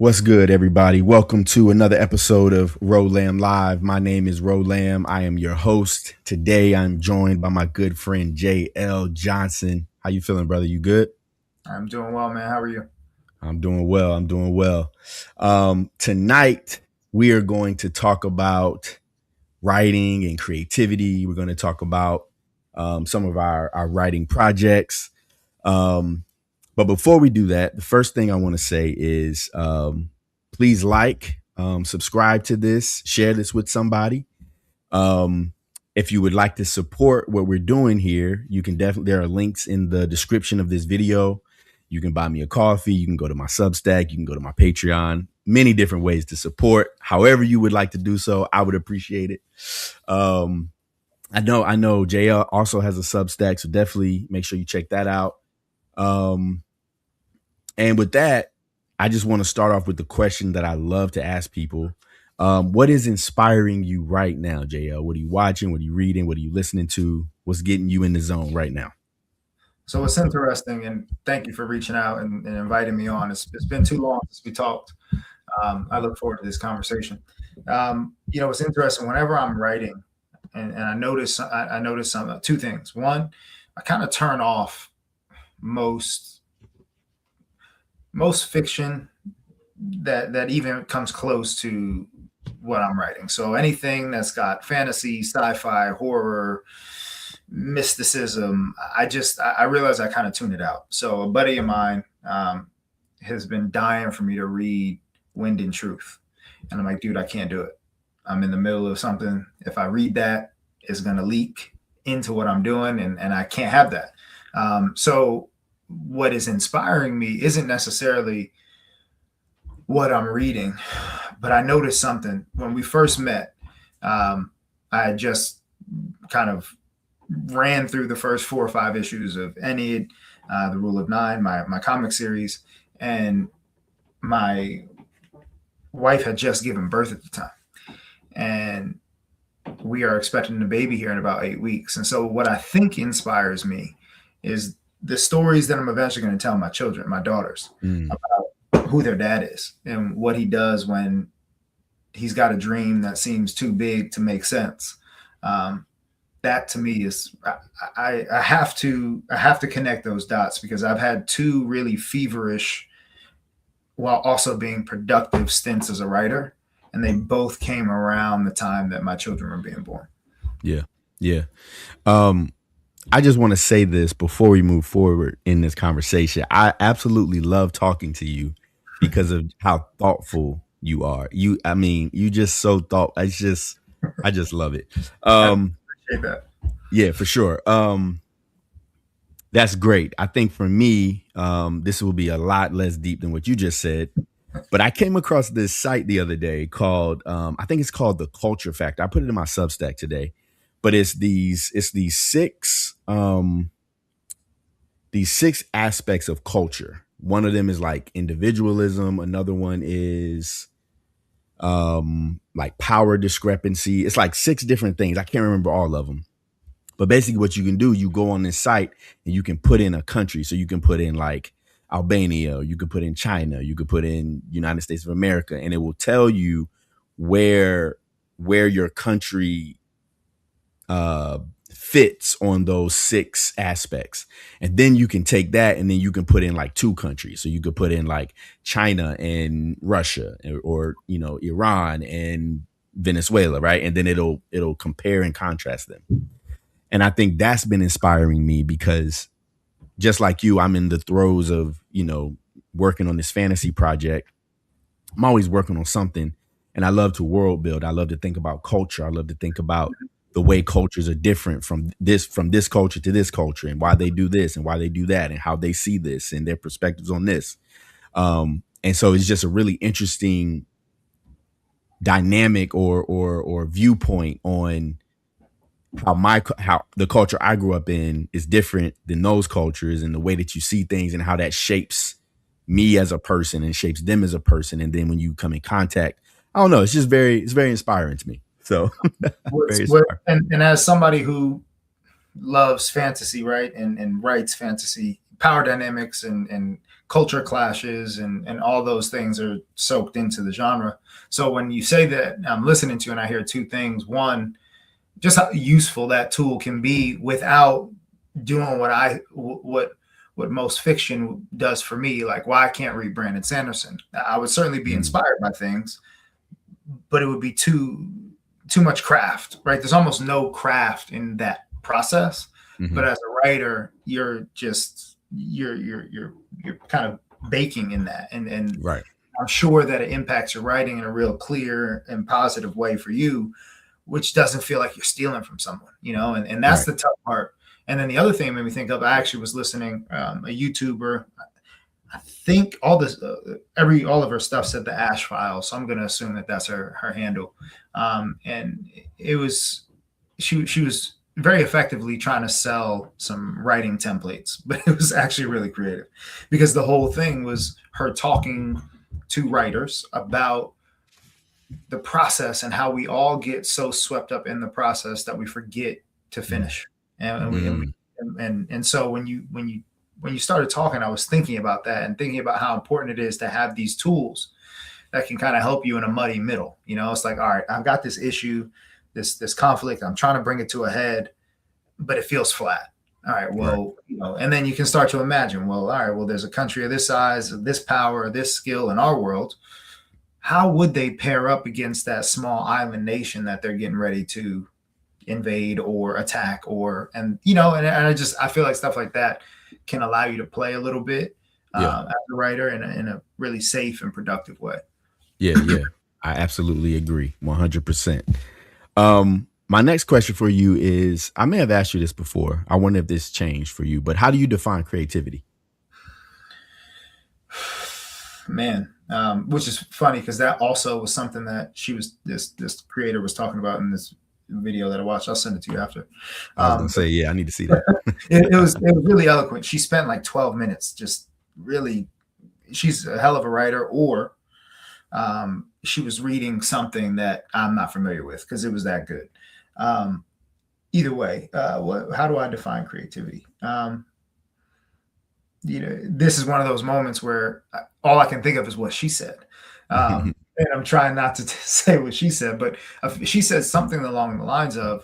What's good, everybody? Welcome to another episode of Rolam Live. My name is Rolam. I am your host. Today, I'm joined by my good friend J.L. Johnson. How you feeling, brother? You good? I'm doing well, man. How are you? I'm doing well. I'm doing well. Tonight, we are going to talk about writing and creativity. We're going to talk about some of our writing projects. Um, But before we do that, the first thing I want to say is please subscribe to this, share this with somebody. Um, if you would like to support what we're doing here, you can definitely, there are links in the description of this video. You can buy me a coffee. You can go to my Substack. You can go to my Patreon. Many different ways to support. However you would like to do so, I would appreciate it. Um, I know JL also has a Substack, so definitely make sure you check that out. Um, And with that, I just want to start off with the question that I love to ask people. What is inspiring you right now, JL? What are you watching? What are you reading? What are you listening to? What's getting you in the zone right now? So it's interesting, and thank you for reaching out and inviting me on. It's been too long since we talked. I look forward to this conversation. It's interesting. Whenever I'm writing, and I notice two things. One, I kind of turn off most most fiction that even comes close to what I'm writing. So anything that's got fantasy, sci-fi, horror, mysticism, I realize I kind of tune it out. So a buddy of mine has been dying for me to read Wind and Truth, and I'm like, dude, I can't do it. I'm in the middle of something. If I read that, it's gonna leak into what I'm doing, and I can't have that. So what is inspiring me isn't necessarily what I'm reading, but I noticed something when we first met. I had just kind of ran through the first 4 or 5 issues of Ennead, The Rule of Nine, my comic series, and my wife had just given birth at the time, and we are expecting a baby here in about 8 weeks. And so, what I think inspires me is the stories that I'm eventually going to tell my children, my daughters, Mm, about who their dad is and what he does when he's got a dream that seems too big to make sense. Um, that to me is I have to connect those dots because I've had two really feverish while also being productive stints as a writer, and they both came around the time that my children were being born. yeah, yeah. Um, I just want to say this before we move forward in this conversation. I absolutely love talking to you because of how thoughtful you are. I mean, you just so thought. I just love it. I Um, appreciate that. yeah, for sure. That's great. I think for me, this will be a lot less deep than what you just said. But I came across this site the other day called, I think it's called the Culture Factor. I put it in my Substack today, but it's these six aspects of culture. One of them is like individualism. Another one is like power discrepancy. It's like six different things. I can't remember all of them. But basically, what you can do, you go on this site and you can put in a country. So you can put in like Albania, you could put in China, you could put in United States of America, and it will tell you where where your country uh, fits on those six aspects. And then you can take that and then you can put in like two countries. So you could put in like China and Russia, or Iran and Venezuela, right? And then it'll compare and contrast them. And I think that's been inspiring me because just like you, I'm in the throes of, working on this fantasy project. I'm always working on something, and I love to world build. I love to think about culture. I love to think about the way cultures are different from this culture to this culture, and why they do this and why they do that, and how they see this and their perspectives on this. And so it's just a really interesting dynamic or viewpoint on how the culture I grew up in is different than those cultures, and the way that you see things and how that shapes me as a person and shapes them as a person. And then when you come in contact, I don't know, it's very inspiring to me. So very inspiring. And as somebody who loves fantasy, right, and writes fantasy power dynamics and culture clashes and all those things are soaked into the genre. So when you say that I'm listening to and I hear two things, one, just how useful that tool can be without doing what most fiction does for me, like why I can't read Brandon Sanderson. I would certainly be inspired by things, but it would be too much craft, right? There's almost no craft in that process. But as a writer, you're kind of baking in that, and Right. I'm sure that it impacts your writing in a real clear and positive way for you, which doesn't feel like you're stealing from someone, and that's Right. the tough part. And then the other thing made me think of, I actually was listening, a YouTuber, I think all of her stuff said the Ash Files, so I'm going to assume that that's her handle. And it was, she was very effectively trying to sell some writing templates, but it was actually really creative because the whole thing was her talking to writers about the process and how we all get so swept up in the process that we forget to finish. And so when you started talking, I was thinking about that and thinking about how important it is to have these tools that can kind of help you in a muddy middle. It's like, all right, I've got this issue, this conflict, I'm trying to bring it to a head, but it feels flat. All right, well, and then you can start to imagine, well, all right, well, there's a country of this size, of this power, this skill in our world. How would they pair up against that small island nation that they're getting ready to invade or attack and I feel like stuff like that can allow you to play a little bit as a writer in a really safe and productive way. Yeah. I absolutely agree. 100%. My next question for you is, I may have asked you this before. I wonder if this changed for you, but how do you define creativity? Man, which is funny because that also was something that this creator was talking about in this video that I watched. I'll send it to you after. I was gonna say, I need to see that. it was really eloquent. She spent like 12 minutes just really. She's a hell of a writer, or she was reading something that I'm not familiar with because it was that good. Either way, how do I define creativity? This is one of those moments where all I can think of is what she said. And I'm trying not to say what she said, but she said something along the lines of,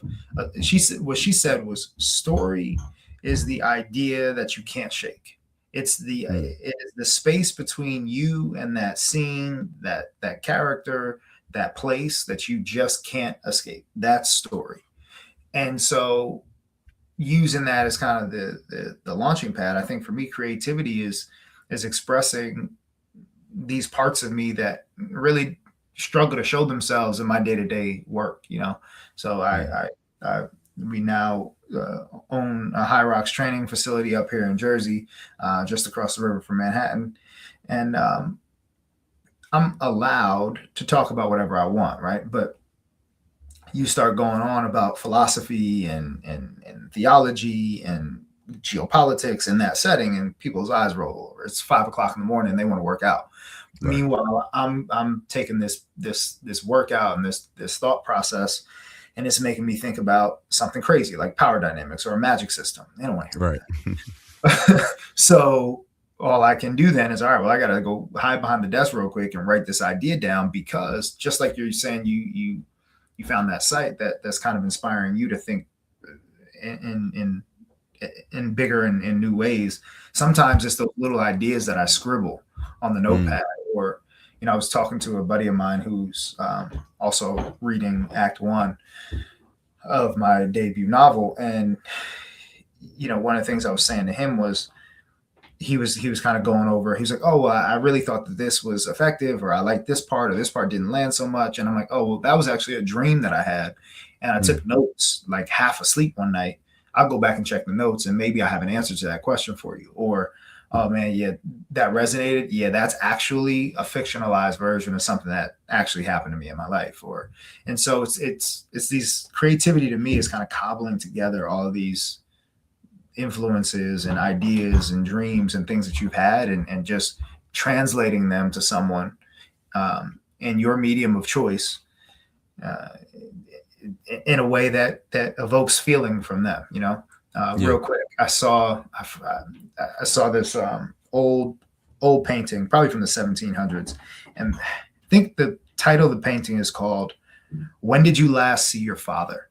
what she said was, story is the idea that you can't shake. It is the space between you and that scene, that character, that place that you just can't escape. That's story. And so using that as kind of the launching pad, I think for me, creativity is expressing these parts of me that really struggle to show themselves in my day-to-day work, So we now own a High Rocks training facility up here in Jersey, just across the river from Manhattan. And I'm allowed to talk about whatever I want, right? But you start going on about philosophy and theology and geopolitics in that setting, and people's eyes roll over. It's 5 o'clock in the morning and they want to work out. Right. Meanwhile, I'm taking this workout and this thought process, and it's making me think about something crazy like power dynamics or a magic system. They don't want to hear that. So all I can do then is, all right, well, I got to go hide behind the desk real quick and write this idea down, because just like you're saying, you found that site that's kind of inspiring you to think in bigger and in new ways. Sometimes it's those little ideas that I scribble on the notepad, or, I was talking to a buddy of mine who's also reading Act 1 of my debut novel. And, one of the things I was saying to him was, he was kind of going over, he was like, oh, well, I really thought that this was effective, or I like this part, or this part didn't land so much. And I'm like, oh, well, that was actually a dream that I had. And I took notes like half asleep one night. I'll go back and check the notes, and maybe I have an answer to that question for you. Or, oh man, yeah, that resonated. Yeah, that's actually a fictionalized version of something that actually happened to me in my life. And so it's these, creativity to me is kind of cobbling together all of these influences and ideas and dreams and things that you've had, and just translating them to someone in your medium of choice, in a way that evokes feeling from them, Yeah. Real quick, I saw this old painting, probably from the 1700s, and I think the title of the painting is called "When Did You Last See Your Father?"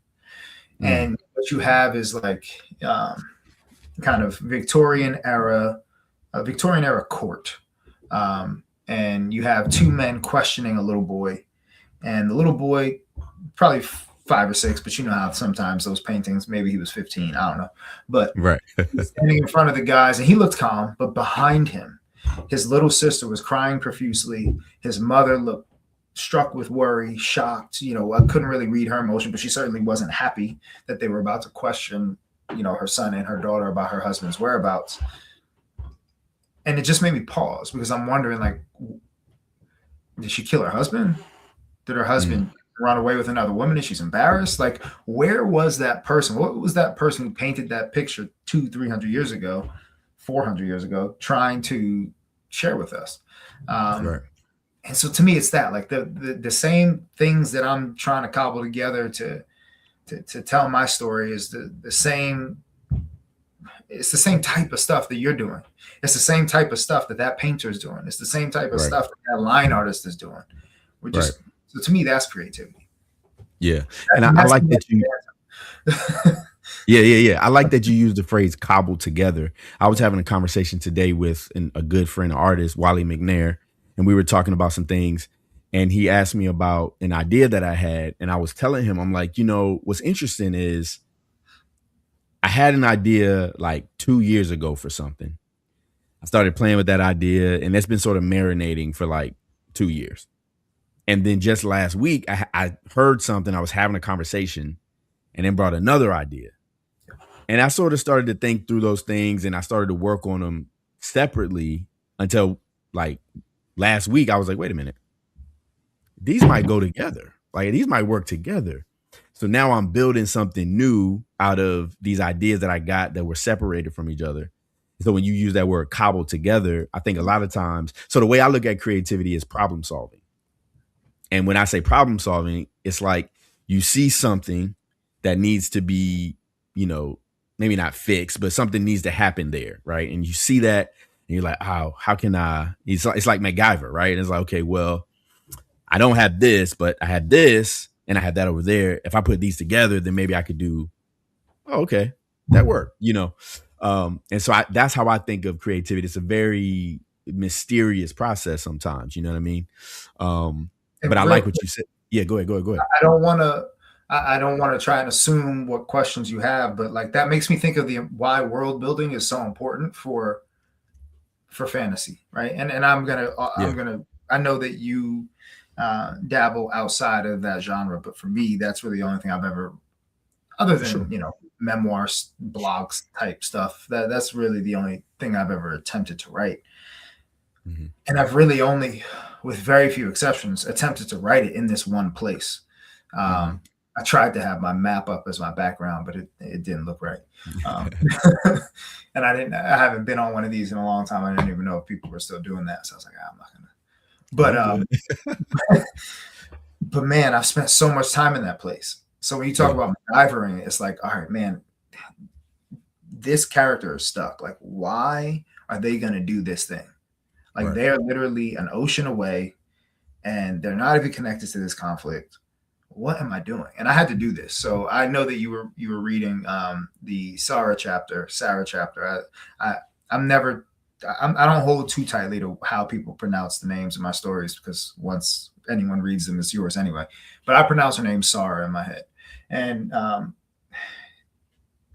Mm. And what you have is like kind of Victorian era court, and you have two men questioning a little boy, and the little boy probably 5 or 6, but you know how sometimes those paintings, maybe he was 15, I don't know, but Right. he's standing in front of the guys, and he looked calm, but behind him, his little sister was crying profusely. His mother looked struck with worry, shocked. I couldn't really read her emotion, but she certainly wasn't happy that they were about to question, her son and her daughter about her husband's whereabouts. And it just made me pause because I'm wondering, like, did she kill her husband? Did her Mm. husband run away with another woman and she's embarrassed? Like, where was that person? What was that person who painted that picture 300 years ago, 400 years ago, trying to share with us? Right. And so to me, it's that, like, the same things that I'm trying to cobble together to tell my story is the same. It's the same type of stuff that you're doing. It's the same type of stuff that painter is doing. It's the same type of Right. stuff that line artist is doing. We're Right. just So to me, that's creativity. Yeah. And I That's like that you yeah. I like that you use the phrase cobbled together. I was having a conversation today with a good friend, an artist, Wally McNair, and we were talking about some things. And he asked me about an idea that I had. And I was telling him, I'm like, what's interesting is I had an idea like 2 years ago for something. I started playing with that idea, and that's been sort of marinating for like 2 years. And then just last week, I heard something. I was having a conversation and then brought another idea. And I sort of started to think through those things and I started to work on them separately until like last week. I was like, wait a minute, these might go together. Like these might work together. So now I'm building something new out of these ideas that I got that were separated from each other. So when you use that word cobbled together, I think a lot of times, so the way I look at creativity is problem solving. And when I say problem solving, it's like you see something that needs to be, maybe not fixed, but something needs to happen there, right? And you see that and you're like, oh, how can I? It's like MacGyver, right? And it's like, okay, well, I don't have this, but I had this and I had that over there. If I put these together, then maybe I could do, oh, okay, that worked. And so that's how I think of creativity. It's a very mysterious process sometimes, you know what I mean? But I Real like quick, what you said. Yeah, go ahead. I don't want to. I don't want to try and assume what questions you have, but like that makes me think of the why world building is so important for fantasy, right? And Yeah, I know that you dabble outside of that genre, but for me, that's really the only thing I've ever, other for sure. than memoirs, blogs type stuff. That's really the only thing I've ever attempted to write, Hmm. and I've really only, with very few exceptions, attempted to write it in this one place. Hmm. Um, I tried to have my map up as my background, but it didn't look right. Um, and I haven't been on one of these in a long time. I didn't even know if people were still doing that. So I was like, I'm not gonna. But You good? but man, I've spent so much time in that place. So when you talk Yeah, about MacGyvering, it's like, all right, man, this character is stuck. Like, why are they gonna do this thing? Like right. they're literally an ocean away and they're not even connected to this conflict. What am I doing? And I had to do this. So I know that you were reading the Sarah chapter. I'm never I don't hold too tightly to how people pronounce the names of my stories because once anyone reads them, it's yours anyway. But I pronounce her name Sarah in my head, and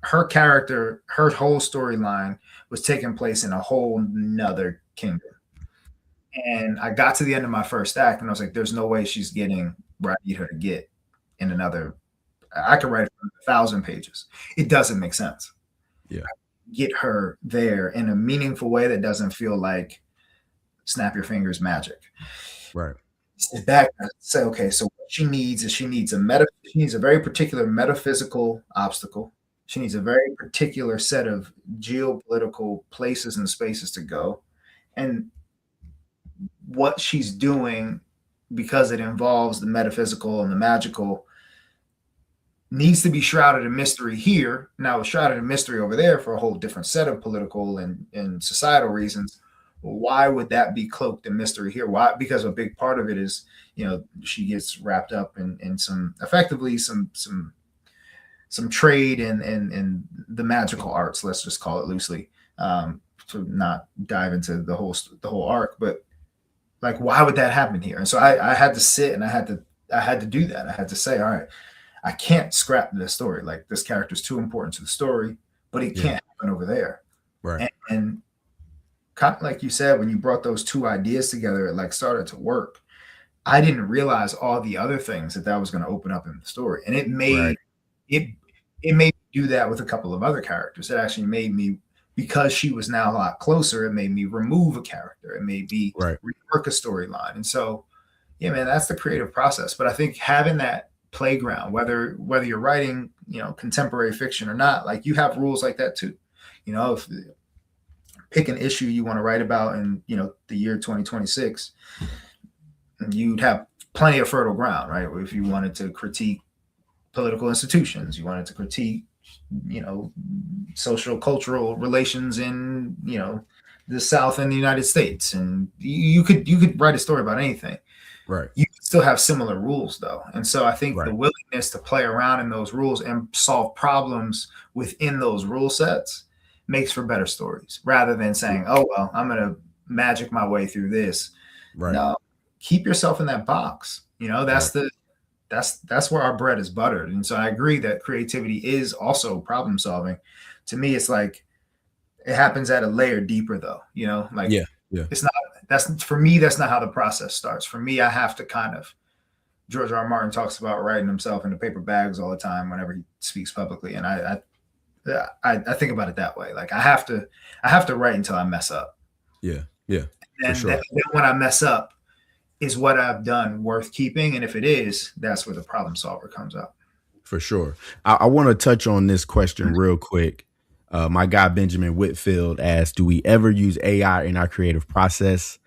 her character, her whole storyline was taking place in a whole nother kingdom. And I got to the end of my first act, and I was like, "There's no way she's getting where I need her to get in another. I could write 1,000 pages. It doesn't make sense. Yeah, Get her there in a meaningful way that doesn't feel like snap your fingers magic. right. Sit back and say, okay, so what she needs is she needs a very particular metaphysical obstacle. She needs a very particular set of geopolitical places and spaces to go, and what she's doing because it involves the metaphysical and the magical needs to be shrouded in mystery here. Now it's shrouded in mystery over there for a whole different set of political and societal reasons. Why would that be cloaked in mystery here? Why? Because a big part of it is, she gets wrapped up in some effectively some trade and the magical arts. Let's just call it loosely, to not dive into the whole arc. But like, why would that happen here? And so I had to sit and I had to do that. I had to say, all right, I can't scrap this story. Like, this character is too important to the story, but it can't happen over there. Right. And kind of like you said, when you brought those two ideas together, it like started to work. I didn't realize all the other things that was going to open up in the story, and it made it made me do that with a couple of other characters. It actually made me, because she was now a lot closer, it made me remove a character. It made me rework a storyline. And so, yeah, man, that's the creative process. But I think having that playground, whether you're writing, contemporary fiction or not, like, you have rules like that too. If pick an issue you want to write about in, the year 2026, you'd have plenty of fertile ground, right? If you wanted to critique political institutions, you wanted to critique, social cultural relations in, the South and the United States, and you could write a story about anything. Right. You still have similar rules though. And so I think the willingness to play around in those rules and solve problems within those rule sets makes for better stories, rather than saying, oh, well, I'm going to magic my way through this. Right. No, keep yourself in that box. That's where our bread is buttered. And so I agree that creativity is also problem solving. To me, it's like, it happens at a layer deeper though, it's not, for me, that's not how the process starts. For me, I have to kind of, George R. R. Martin talks about writing himself into paper bags all the time whenever he speaks publicly. And I think about it that way. Like, I have to write until I mess up. Yeah. Yeah. And then when I mess up, is what I've done worth keeping? And if it is, that's where the problem solver comes out. For sure. I want to touch on this question real quick. My guy, Benjamin Whitfield, asked, do we ever use AI in our creative process?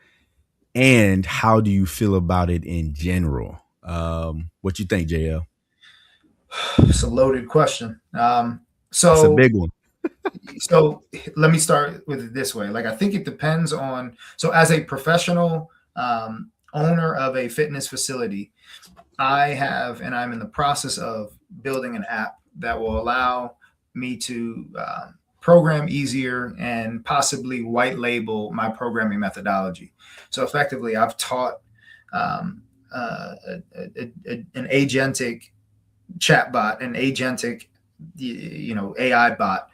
And how do you feel about it in general? What you think, JL? It's a loaded question. So it's a big one. So let me start with it this way. Like, I think it depends on, so as a professional, owner of a fitness facility, I'm in the process of building an app that will allow me to program easier and possibly white label my programming methodology. So effectively, I've taught an agentic chatbot, an agentic, AI bot,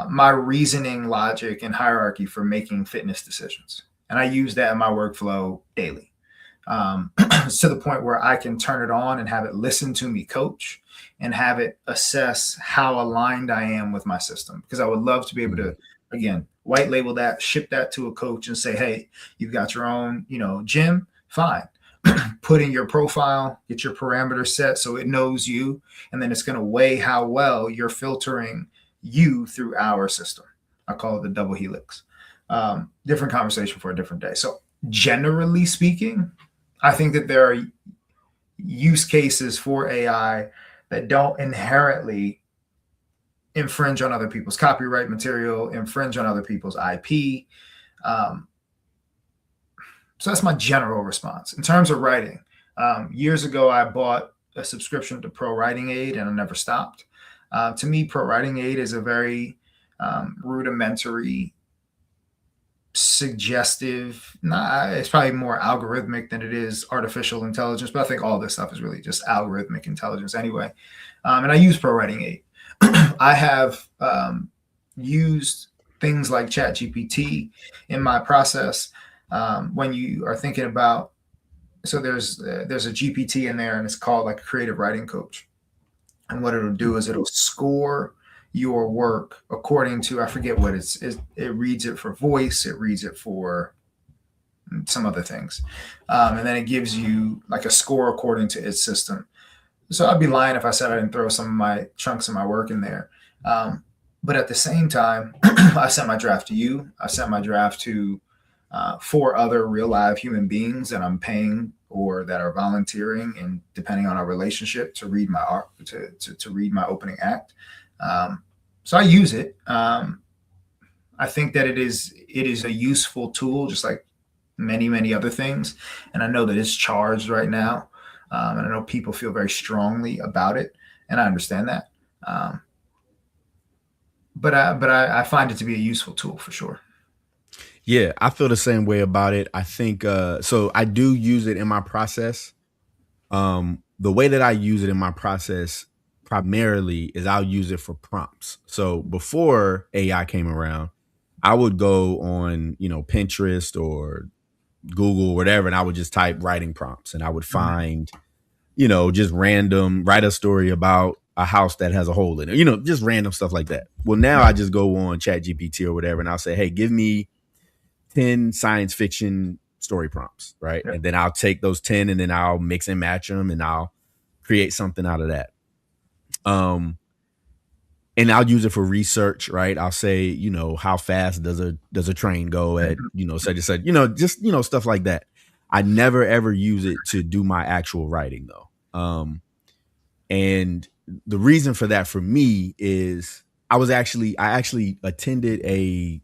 my reasoning, logic, and hierarchy for making fitness decisions. And I use that in my workflow daily. To the point where I can turn it on and have it listen to me coach and have it assess how aligned I am with my system. Because I would love to be able to, again, white label that, ship that to a coach and say, hey, you've got your own, gym, fine. Put in your profile, get your parameters set so it knows you, and then it's going to weigh how well you're filtering you through our system. I call it the double helix. Different conversation for a different day. So generally speaking, I think that there are use cases for AI that don't inherently infringe on other people's copyright material, infringe on other people's IP. So that's my general response. In terms of writing, years ago, I bought a subscription to Pro Writing Aid and I never stopped. To me, Pro Writing Aid is a very rudimentary, suggestive, it's probably more algorithmic than it is artificial intelligence, but I think all this stuff is really just algorithmic intelligence anyway. And I use Pro Writing Aid. I have used things like ChatGPT in my process. When you are thinking about, so there's a GPT in there and it's called like a creative writing coach. And what it'll do is it'll score your work according to, I forget what it reads it for voice, it reads it for some other things. And then it gives you like a score according to its system. So I'd be lying if I said I didn't throw some of my chunks of my work in there. But at the same time, I sent my draft to you. I sent my draft to 4 other real live human beings that I'm paying or that are volunteering, and depending on our relationship, to read my art, to read my opening act. So I use it. I think that it is a useful tool, just like many other things. And I know that it's charged right now, and I know people feel very strongly about it, and I understand that. Um, but I find it to be a useful tool for sure. Yeah, I feel the same way about it. I think so I do use it in my process. The way that I use it in my process primarily is I'll use it for prompts. So before AI came around, I would go on, Pinterest or Google or whatever, and I would just type writing prompts and I would Mhm. find, just random write a story about a house that has a hole in it, just random stuff like that. Well, now I just go on Chat GPT or whatever and I'll say, hey, give me 10 science fiction story prompts, right? Yeah. And then I'll take those 10 and then I'll mix and match them and I'll create something out of that. Um, and I'll use it for research, right? I'll say, how fast does a train go at, such and such, just stuff like that. I never ever use it to do my actual writing though. And the reason for that for me is I actually attended it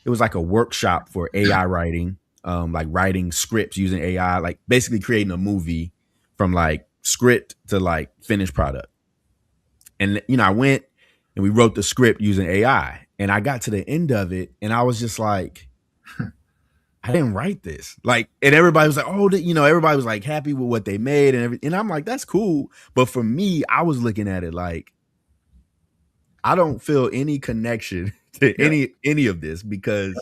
was like a workshop for AI writing, like writing scripts using AI, like basically creating a movie from like script to like finished product. And I went and we wrote the script using AI, and I got to the end of it, and I was just like, I didn't write this. Like, and everybody was like, oh, everybody was like happy with what they made and everything. And I'm like, that's cool. But for me, I was looking at it like, I don't feel any connection to Yeah. any of this because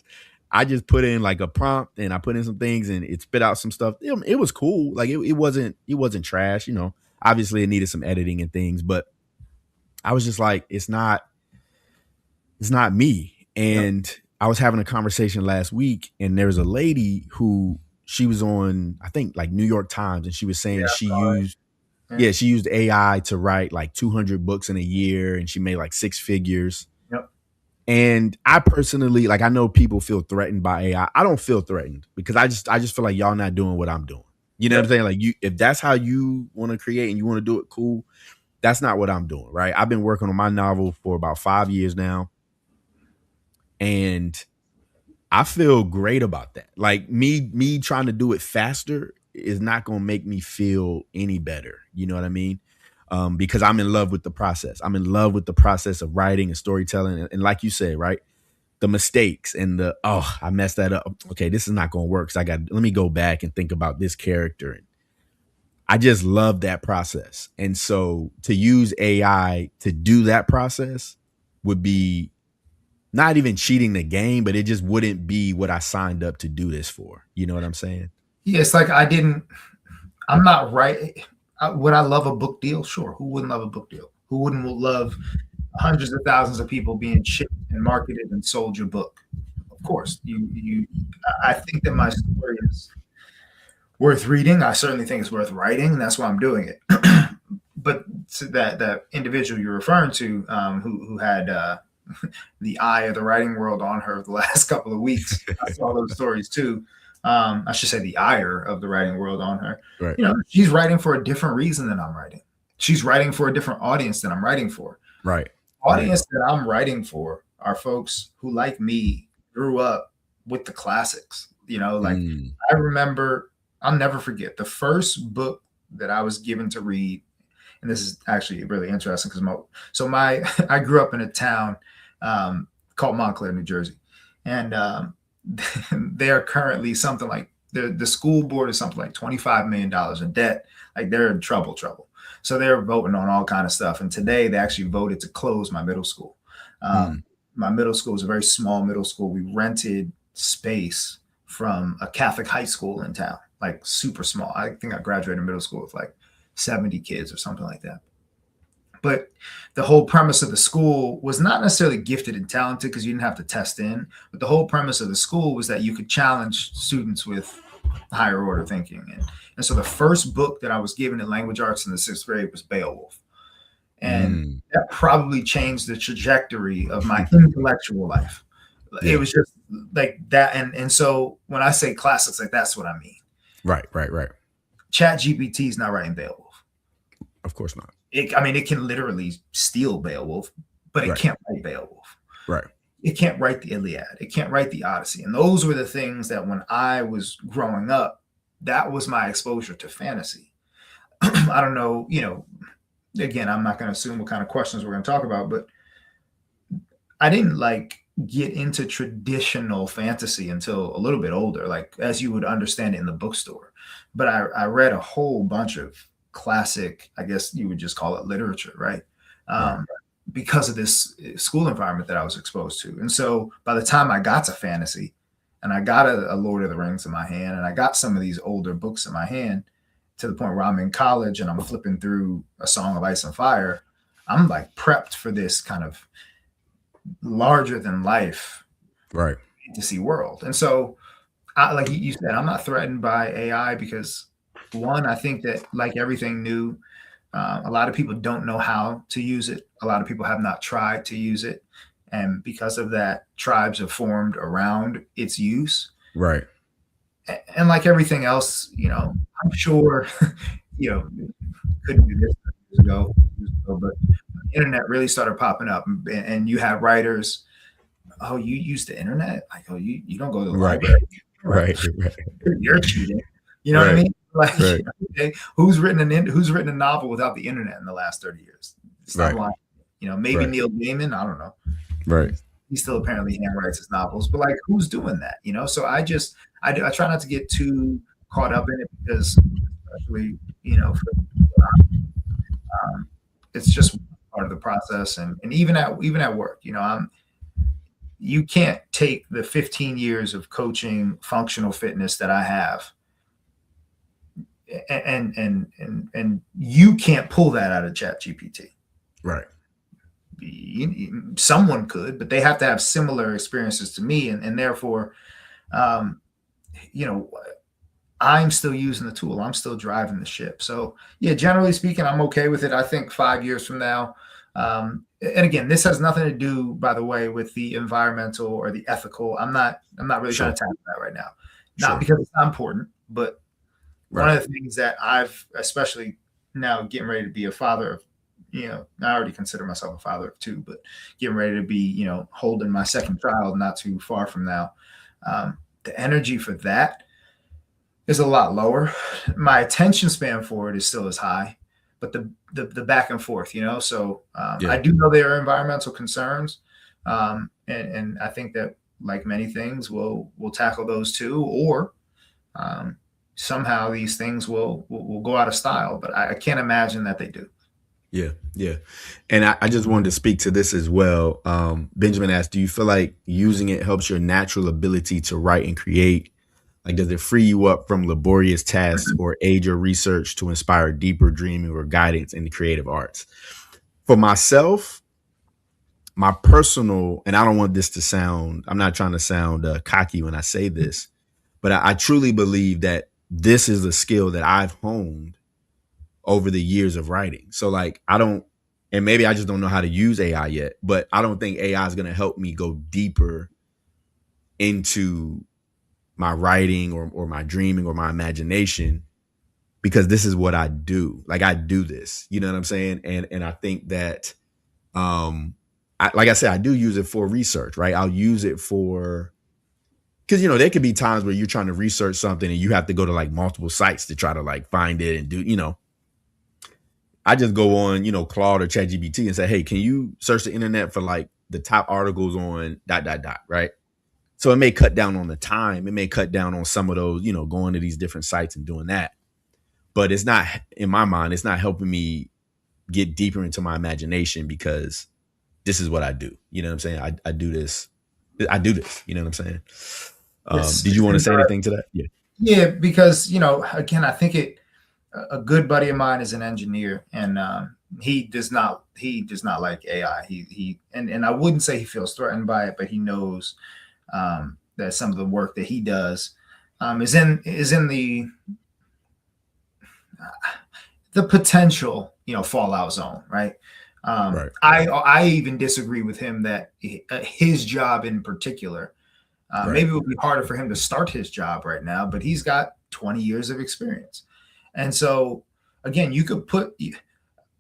I just put in like a prompt and I put in some things and it spit out some stuff. It was cool. Like it wasn't trash, Obviously it needed some editing and things, but I was just like, it's not me. Yep. And I was having a conversation last week and there was a lady who she was on, I think like New York Times, and she was Yeah. saying I saw it. Yeah. she used AI to write like 200 books in a year and she made like six figures. Yep. And I personally, like, I know people feel threatened by AI. I don't feel threatened because I just feel like y'all not doing what I'm doing. You know what I'm Yep. saying? Like, if that's how you want to create and you want to do it, cool. That's not what I'm doing, right? I've been working on my novel for about 5 years now, and I feel great about that. Like me trying to do it faster is not going to make me feel any better. You know what I mean? Because I'm in love with the process. I'm in love with the process of writing and storytelling. And like you said, right, the mistakes and I messed that up. Okay, this is not going to work. So let me go back and think about this character. And I just love that process. And so to use AI to do that process would be not even cheating the game, but it just wouldn't be what I signed up to do this for. You know what I'm saying? Yeah. It's like I'm not right. Would I love a book deal? Sure. Who wouldn't love a book deal? Who wouldn't love hundreds of thousands of people being shipped and marketed and sold your book? Of course. I think that my story is worth reading. I certainly think it's worth writing, and that's why I'm doing it. But to that individual you're referring to, who had the eye of the writing world on her the last couple of weeks, I saw those stories too. I should say the ire of the writing world on her. Right. She's writing for a different reason than I'm writing. She's writing for a different audience than I'm writing for. Right. Audience that I'm writing for are folks who, like me, grew up with the classics. Like Mm. I remember, I'll never forget the first book that I was given to read. And this is actually really interesting because I grew up in a town called Montclair, New Jersey, and they are currently something like the school board is something like $25 million in debt. Like they're in trouble. So they're voting on all kind of stuff. And today they actually voted to close my middle school. My middle school is a very small middle school. We rented space from a Catholic high school in town, like super small. I think I graduated middle school with like 70 kids or something like that. But the whole premise of the school was not necessarily gifted and talented because you didn't have to test in. But the whole premise of the school was that you could challenge students with higher order thinking. And so the first book that I was given in language arts in the sixth grade was Beowulf. And that probably changed the trajectory of my intellectual life. Yeah. It was just like that. And so when I say classics, like that's what I mean. Right. Chat GPT is not writing Beowulf. Of course not. It can literally steal Beowulf, but it Right. can't write Beowulf. Right. It can't write the Iliad. It can't write the Odyssey. And those were the things that when I was growing up, that was my exposure to fantasy. I don't know, again, I'm not going to assume what kind of questions we're going to talk about, but I didn't get into traditional fantasy until a little bit older, like as you would understand it in the bookstore. But I read a whole bunch of classic, I guess you would just call it literature, right? Right. Because of this school environment that I was exposed to. And so by the time I got to fantasy and I got a Lord of the Rings in my hand and I got some of these older books in my hand to the point where I'm in college and I'm flipping through A Song of Ice and Fire, I'm like prepped for this kind of larger than life Right. fantasy world. And so, like you said, I'm not threatened by AI because, one, I think that like everything new, a lot of people don't know how to use it. A lot of people have not tried to use it. And because of that, tribes have formed around its use. Right. And like everything else, I'm sure, couldn't do this years ago, but the internet really started popping up and you have writers, oh, you use the internet? Like, oh, you don't go to the Right. library. Right. You're cheating. You know what I Right. mean? Like, Right. okay, who's written a novel without the internet in the last 30 years? Stop Right. lying. Maybe Right. Neil Gaiman. I don't know. Right. He still apparently handwrites his novels, but like, who's doing that? So I try not to get too caught up in it because, especially, it's just part of the process. And even at work, you can't take the 15 years of coaching functional fitness that I have and you can't pull that out of Chat GPT. Right. Someone could, but they have to have similar experiences to me. And therefore, I'm still using the tool. I'm still driving the ship. So yeah, generally speaking, I'm okay with it. I think 5 years from now, and again, this has nothing to do, by the way, with the environmental or the ethical. I'm not really trying to tackle that right now. Not because it's not important, but one of the things that I've, especially now getting ready to be a father of, I already consider myself a father of two, but getting ready to be, holding my second child not too far from now. The energy for that is a lot lower. My attention span for it is still as high, but the back and forth, so I do know there are environmental concerns. And I think that like many things we'll tackle those too, or somehow these things will go out of style, but I can't imagine that they do. Yeah. And I just wanted to speak to this as well. Benjamin asked, do you feel like using it helps your natural ability to write and create? Like, does it free you up from laborious tasks or aid your research to inspire deeper dreaming or guidance in the creative arts? For myself, my personal, and I don't want this to sound, I'm not trying to sound cocky when I say this, but I truly believe that this is a skill that I've honed over the years of writing. So like, and maybe I just don't know how to use AI yet, but I don't think AI is going to help me go deeper into my writing or my dreaming or my imagination, because this is what I do. Like, I do this, you know what I'm saying? And I think that, like I said, I do use it for research, right? I'll use it for, because, there could be times where you're trying to research something and you have to go to like multiple sites to try to like find it and do, I just go on, Claude or ChatGPT and say, hey, can you search the internet for like the top articles on ... right? So it may cut down on the time. It may cut down on some of those, going to these different sites and doing that. But it's not, in my mind, it's not helping me get deeper into my imagination, because this is what I do. You know what I'm saying? I do this. You know what I'm saying? Did you want to say anything to that? Yeah. Yeah, because, again, I think a good buddy of mine is an engineer, and he does not like AI. And I wouldn't say he feels threatened by it, but he knows that some of the work that he does is in the potential, fallout zone, right? Right. I even disagree with him that his job in particular, maybe it would be harder for him to start his job right now, but he's got 20 years of experience. And so again, you could put a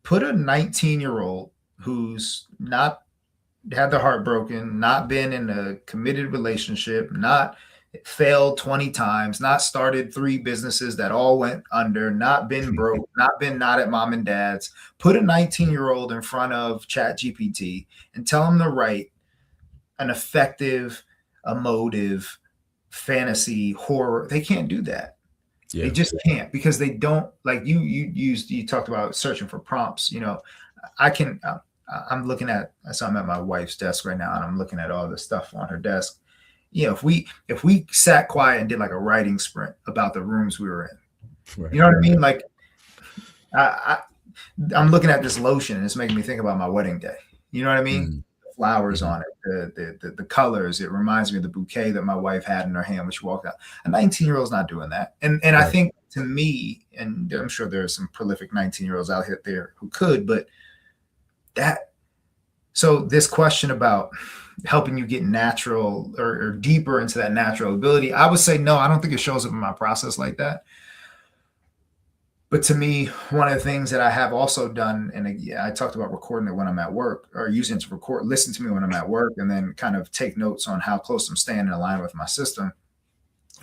19-year-old who's not had their heart broken, not been in a committed relationship, not failed 20 times, not started 3 businesses that all went under, not been broke, not at mom and dad's. Put a 19-year-old in front of ChatGPT and tell them to write an effective, emotive fantasy horror. They can't do that. Yeah. They just can't, because they don't, like you talked about searching for prompts. I'm looking at, so I'm at my wife's desk right now and I'm looking at all the stuff on her desk. If we sat quiet and did like a writing sprint about the rooms we were in, right. You know what I mean? Like I'm looking at this lotion and it's making me think about my wedding day. You know what I mean? Mm. The flowers on it, the colors. It reminds me of the bouquet that my wife had in her hand when she walked out. A 19-year-old's not doing that. And right. I think, to me, and I'm sure there are some prolific 19-year-olds out there who could, but so this question about helping you get natural or deeper into that natural ability, I would say no, I don't think it shows up in my process like that. But to me, one of the things that I have also done, and I talked about recording it when I'm at work, or using it to record, listen to me when I'm at work, and then kind of take notes on how close I'm staying in line with my system.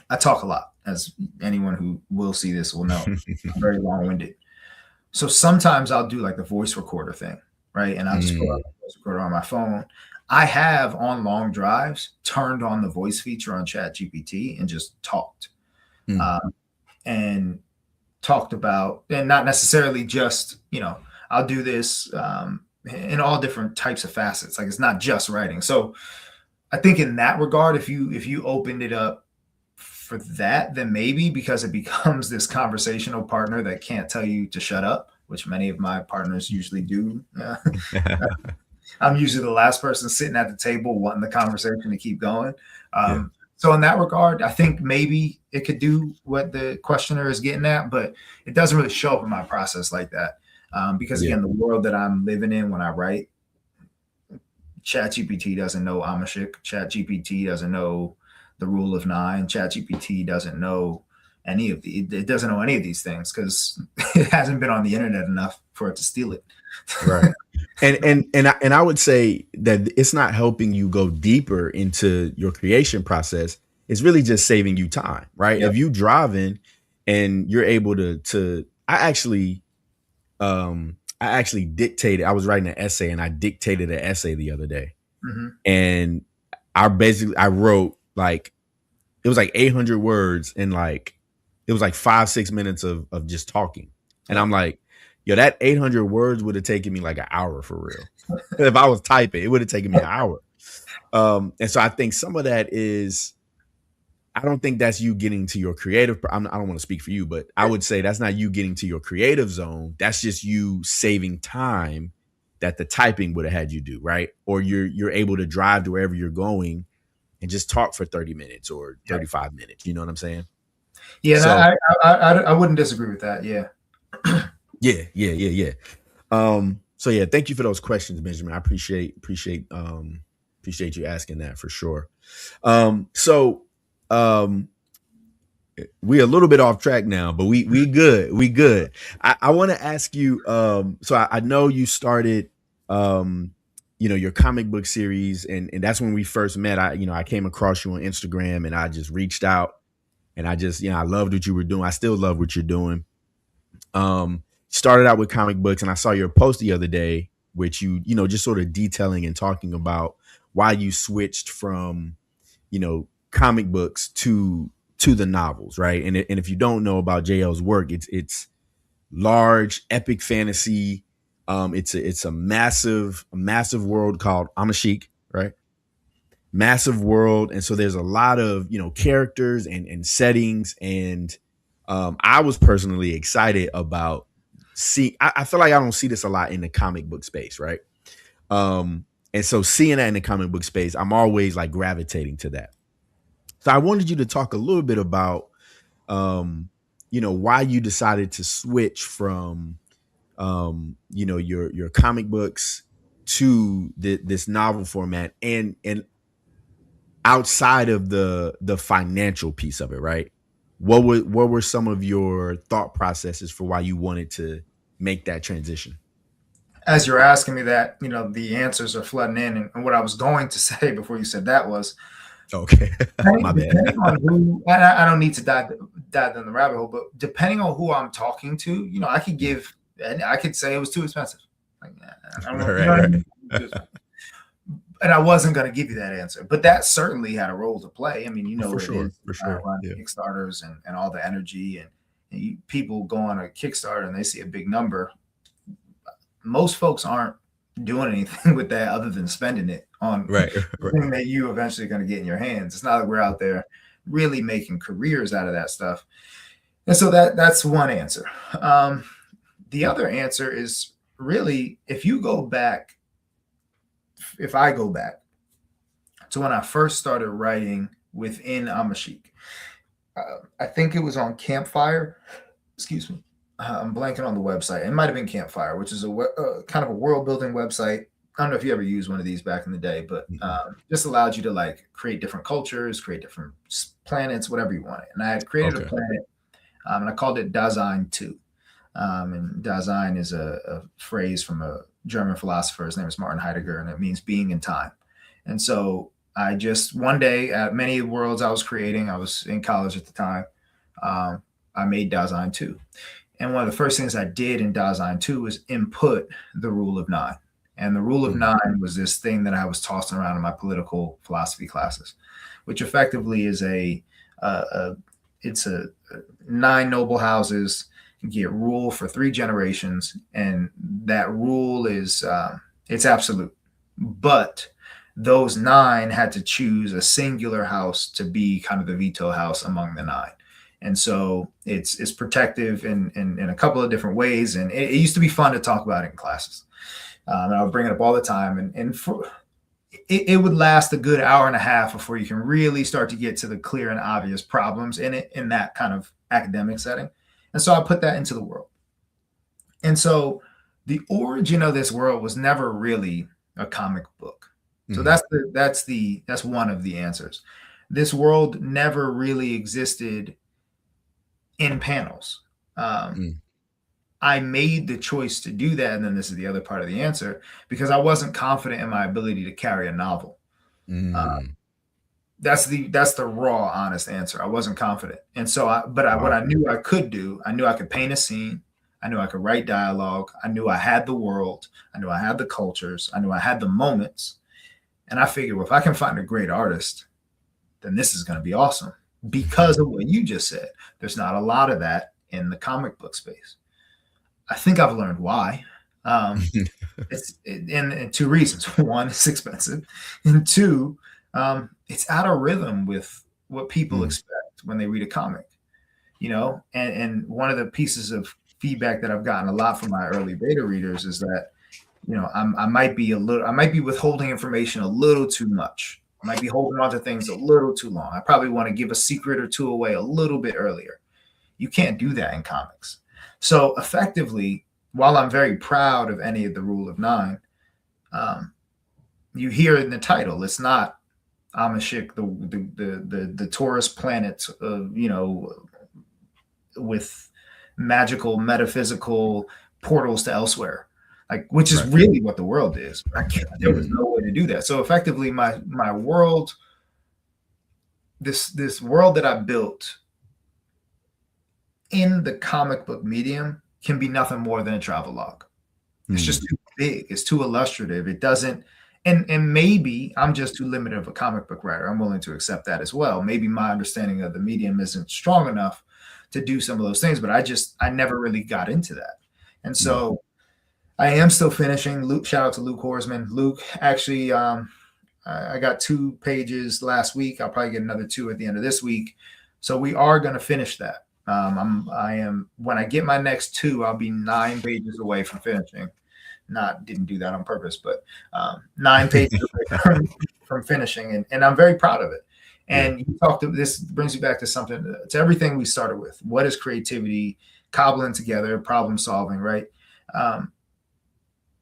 I talk a lot, as anyone who will see this will know. I'm very long-winded. So sometimes I'll do like the voice recorder thing, right? And I'll just pull out the voice recorder on my phone. I have, on long drives, turned on the voice feature on ChatGPT and just talked. And talked about, and not necessarily just, I'll do this in all different types of facets. Like, it's not just writing. So I think in that regard, if you opened it up for that, then maybe, because it becomes this conversational partner that can't tell you to shut up, which many of my partners usually do. I'm usually the last person sitting at the table wanting the conversation to keep going. So in that regard, I think maybe it could do what the questioner is getting at, but it doesn't really show up in my process like that. Because again, the world that I'm living in when I write, ChatGPT doesn't know Amashik. ChatGPT doesn't know the rule of 9. ChatGPT doesn't know it doesn't know any of these things because it hasn't been on the internet enough for it to steal it. Right. And I would say that it's not helping you go deeper into your creation process. It's really just saving you time, right? Yep. If you driving and you're able to I actually dictated, I was writing an essay and I dictated an essay the other day. And I wrote like, it was like 800 words and like, it was like 5-6 minutes of just talking. And I'm like, yo, that 800 words would have taken me like an hour for real. If I was typing, it would have taken me an hour. And so I think some of that is, I don't think that's you getting to your creative. I don't want to speak for you, but I would say that's not you getting to your creative zone. That's just you saving time that the typing would have had you do, right? Or you're able to drive to wherever you're going and just talk for 30 minutes or 35 minutes. You know what I'm saying? Yeah, so, I wouldn't disagree with that. Yeah. Yeah. So yeah, thank you for those questions, Benjamin. I appreciate you asking that for sure. We're a little bit off track now, but we good. I want to ask you, so I know you started, your comic book series, and that's when we first met. I came across you on Instagram and I just reached out and I loved what you were doing. I still love what you're doing. Started out with comic books, and I saw your post the other day, which you just sort of detailing and talking about why you switched from, comic books to the novels, right? And if you don't know about JL's work, it's large, epic fantasy. It's a massive world called Amashik, right? Massive world, and so there's a lot of characters and settings, and I was personally excited about. I feel like I don't see this a lot in the comic book space, right? And so seeing that in the comic book space, I'm always like gravitating to that. So I wanted you to talk a little bit about, why you decided to switch from, your comic books to this novel format, and outside of the financial piece of it, right? what were some of your thought processes for why you wanted to make that transition? As you're asking me that, the answers are flooding in. And what I was going to say before you said that was, Okay. My bad. depending on who, I don't need to dive down the rabbit hole, but depending on who I'm talking to, I could give, and I could say it was too expensive. Like, I don't know, you know what I Right, mean? And I wasn't going to give you that answer, but that certainly had a role to play. I mean, for what it sure, is for sure. around Yeah. Kickstarters and all the energy and people go on a Kickstarter and they see a big number. Most folks aren't doing anything with that other than spending it on Right. the Right. thing that you eventually going to get in your hands. It's not like we're out there really making careers out of that stuff. And so that's one answer. The other answer is really if I go back to when I first started writing within Amashik, I think it was on Campfire. Excuse me. I'm blanking on the website. It might have been Campfire, which is kind of a world building website. I don't know if you ever used one of these back in the day, but just allowed you to like create different cultures, create different planets, whatever you wanted. And I had created a Okay. planet, and I called it Dasein 2. And Dasein is a phrase from a German philosopher. His name is Martin Heidegger, and it means being in time. And so I just one day at many worlds I was creating, I was in college at the time. I made Dasein 2. And one of the first things I did in Dasein 2 was input the rule of nine. And the rule of Mm. nine was this thing that I was tossing around in my political philosophy classes, which effectively is it's a 9 noble houses get rule for 3 generations, and that rule is it's absolute. But those 9 had to choose a singular house to be kind of the veto house among the 9. And so it's protective in a couple of different ways. And it used to be fun to talk about it in classes. And I would bring it up all the time. It would last a good hour and a half before you can really start to get to the clear and obvious problems in that kind of academic setting. And so I put that into the world. And so the origin of this world was never really a comic book. So Mhm. that's one of the answers. This world never really existed in panels. Mm. I made the choice to do that, and then this is the other part of the answer, because I wasn't confident in my ability to carry a novel. Uh, Mm. that's the raw, honest answer. I wasn't confident, and so what Wow. I knew I could do, I knew I could paint a scene. I knew I could write dialogue. I knew I had the world. I knew I had the cultures. I knew I had the moments, and I figured, well, if I can find a great artist, then this is going to be awesome because of what you just said. There's not a lot of that in the comic book space. I think I've learned why. Um, and 2 reasons. One, it's expensive, and 2, it's out of rhythm with what people Mm. expect when they read a comic. And one of the pieces of feedback that I've gotten a lot from my early beta readers is that I might be withholding information a little too much. I might be holding on to things a little too long. I probably want to give a secret or 2 away a little bit earlier. You can't do that in comics. So effectively, while I'm very proud of any of the rule of 9, um, you hear in the title, it's not Amashik, the Taurus planet, with magical metaphysical portals to elsewhere, like, which is Right. really what the world is. There was Mhm. no way to do that. So effectively, my world, this world that I built in the comic book medium can be nothing more than a travel log. It's just Mm. too big. It's too illustrative. It doesn't, and maybe I'm just too limited of a comic book writer. I'm willing to accept that as well. Maybe my understanding of the medium isn't strong enough to do some of those things, but I never really got into that. And Mm. so I am still finishing. Luke, shout out to Luke Horsman. Luke actually, I got 2 pages last week. I'll probably get another 2 at the end of this week. So we are going to finish that. I am when I get my next 2, I'll be 9 pages away from finishing. Didn't do that on purpose, but 9 pages away from finishing, and I'm very proud of it. Yeah. And this brings you back to something, to everything we started with. What is creativity? Cobbling together, problem solving, right? Um,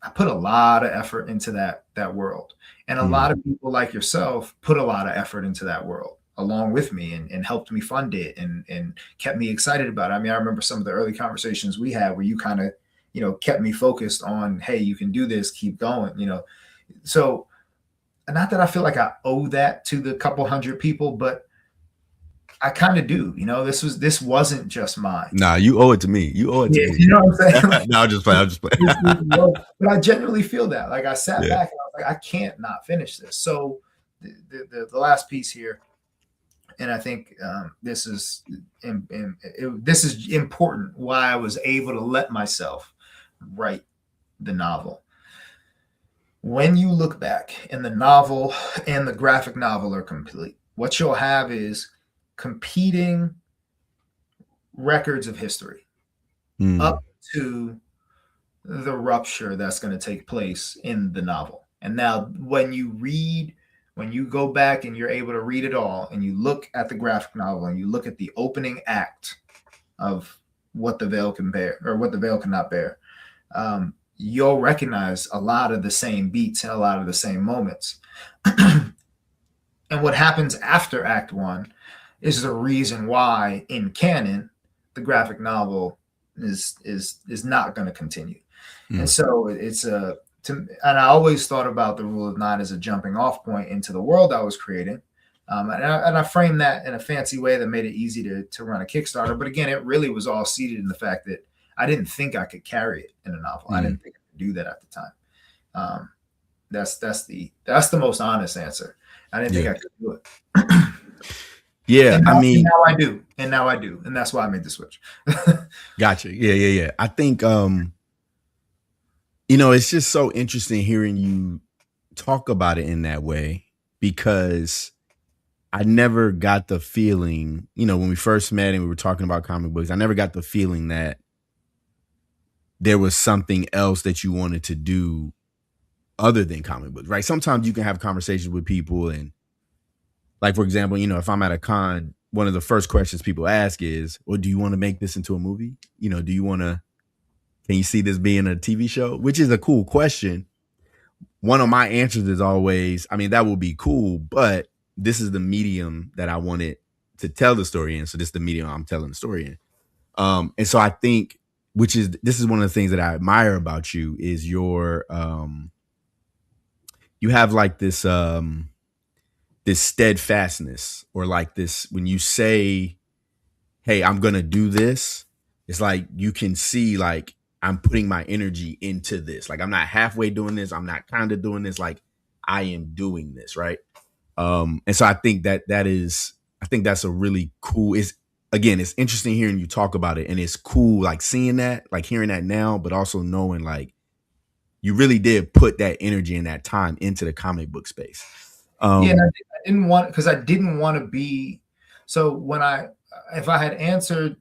I put a lot of effort into that world, and a lot Mm. of people like yourself put a lot of effort into that world. along with me and helped me fund it and kept me excited about it. I mean, I remember some of the early conversations we had where you kind of, kept me focused on, hey, you can do this, keep going. So not that I feel like I owe that to the couple hundred people, but I kind of do. This wasn't just mine. Nah, you owe it to me. You owe it to Yeah, me. you know what I'm saying? Like, No, I'll just play. but I genuinely feel that. Like I sat Yeah. back and I was like, I can't not finish this. So the last piece here, and I think this is important. Why I was able to let myself write the novel. When you look back and the novel and the graphic novel are complete, what you'll have is competing records of history up to the rupture that's going to take place in the novel. And now when you go back and you're able to read it all and you look at the graphic novel and you look at the opening act of What the Veil Can Bear or What the Veil Cannot Bear, you'll recognize a lot of the same beats and a lot of the same moments. And what happens after Act 1 is the reason why in canon the graphic novel is not going to continue. And so and I always thought about the Rule of Nine as a jumping off point into the world I was creating. And I framed that in a fancy way that made it easy to run a Kickstarter. But again, it really was all seated in the fact that I didn't think I could carry it in a novel. I didn't think I could do that at the time. That's the most honest answer. I didn't think I could do it. Yeah, now, I mean, now I do, and that's why I made the switch. Gotcha. Yeah. I think it's just so interesting hearing you talk about it in that way, because I never got the feeling, when we first met and we were talking about comic books, I never got the feeling that there was something else that you wanted to do other than comic books, right? Sometimes you can have conversations with people and, like, for example, if I'm at a con, one of the first questions people ask is, well, do you want to make this into a movie? Do you want to, can you see this being a TV show? Which is a cool question. One of my answers is always, I mean, that would be cool, but this is the medium that I wanted to tell the story in. So this is the medium I'm telling the story in. And so I think, this is one of the things that I admire about you is your, you have like this steadfastness, or like this, when you say, hey, I'm going to do this, it's like you can see, like, I'm putting my energy into this. Like, I'm not halfway doing this. I'm not kind of doing this. Like, I am doing this. Right. And so I think that's a really cool, it's interesting hearing you talk about it, and it's cool, like, seeing that, like, hearing that now, but also knowing, like, you really did put that energy and that time into the comic book space. I didn't want to be. So if I had answered,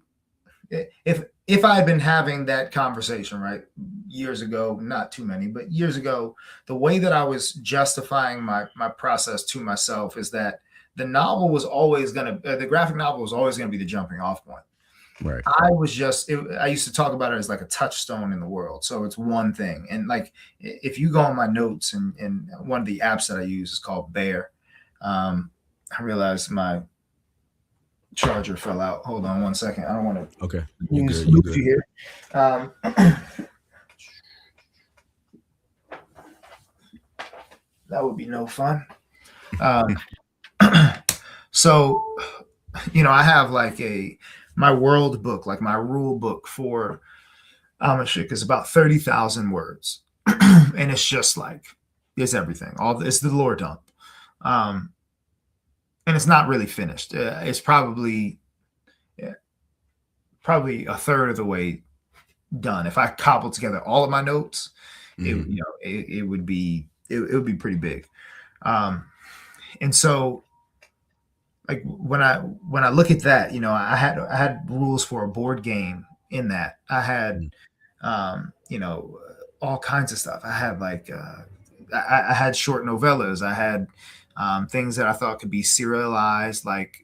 if I had been having that conversation, right, years ago, not too many, but years ago, the way that I was justifying my process to myself is that the novel was always the graphic novel was always going to be the jumping off point. Right. I used to talk about it as like a touchstone in the world. So it's one thing. And like, if you go on my notes and one of the apps that I use is called Bear. I realized my charger fell out. Hold on one second. I don't want to. Okay. You good. Here. That would be no fun. So, I have like my world book, like my rule book for Amashik is about 30,000 words. And it's just like, it's everything. It's the lore dump. And it's not really finished. It's probably a third of the way done. If I cobbled together all of my notes, it would be pretty big. And so, like, when I look at that, I had rules for a board game in that. I had all kinds of stuff. I had like I had short novellas. I had things that I thought could be serialized, like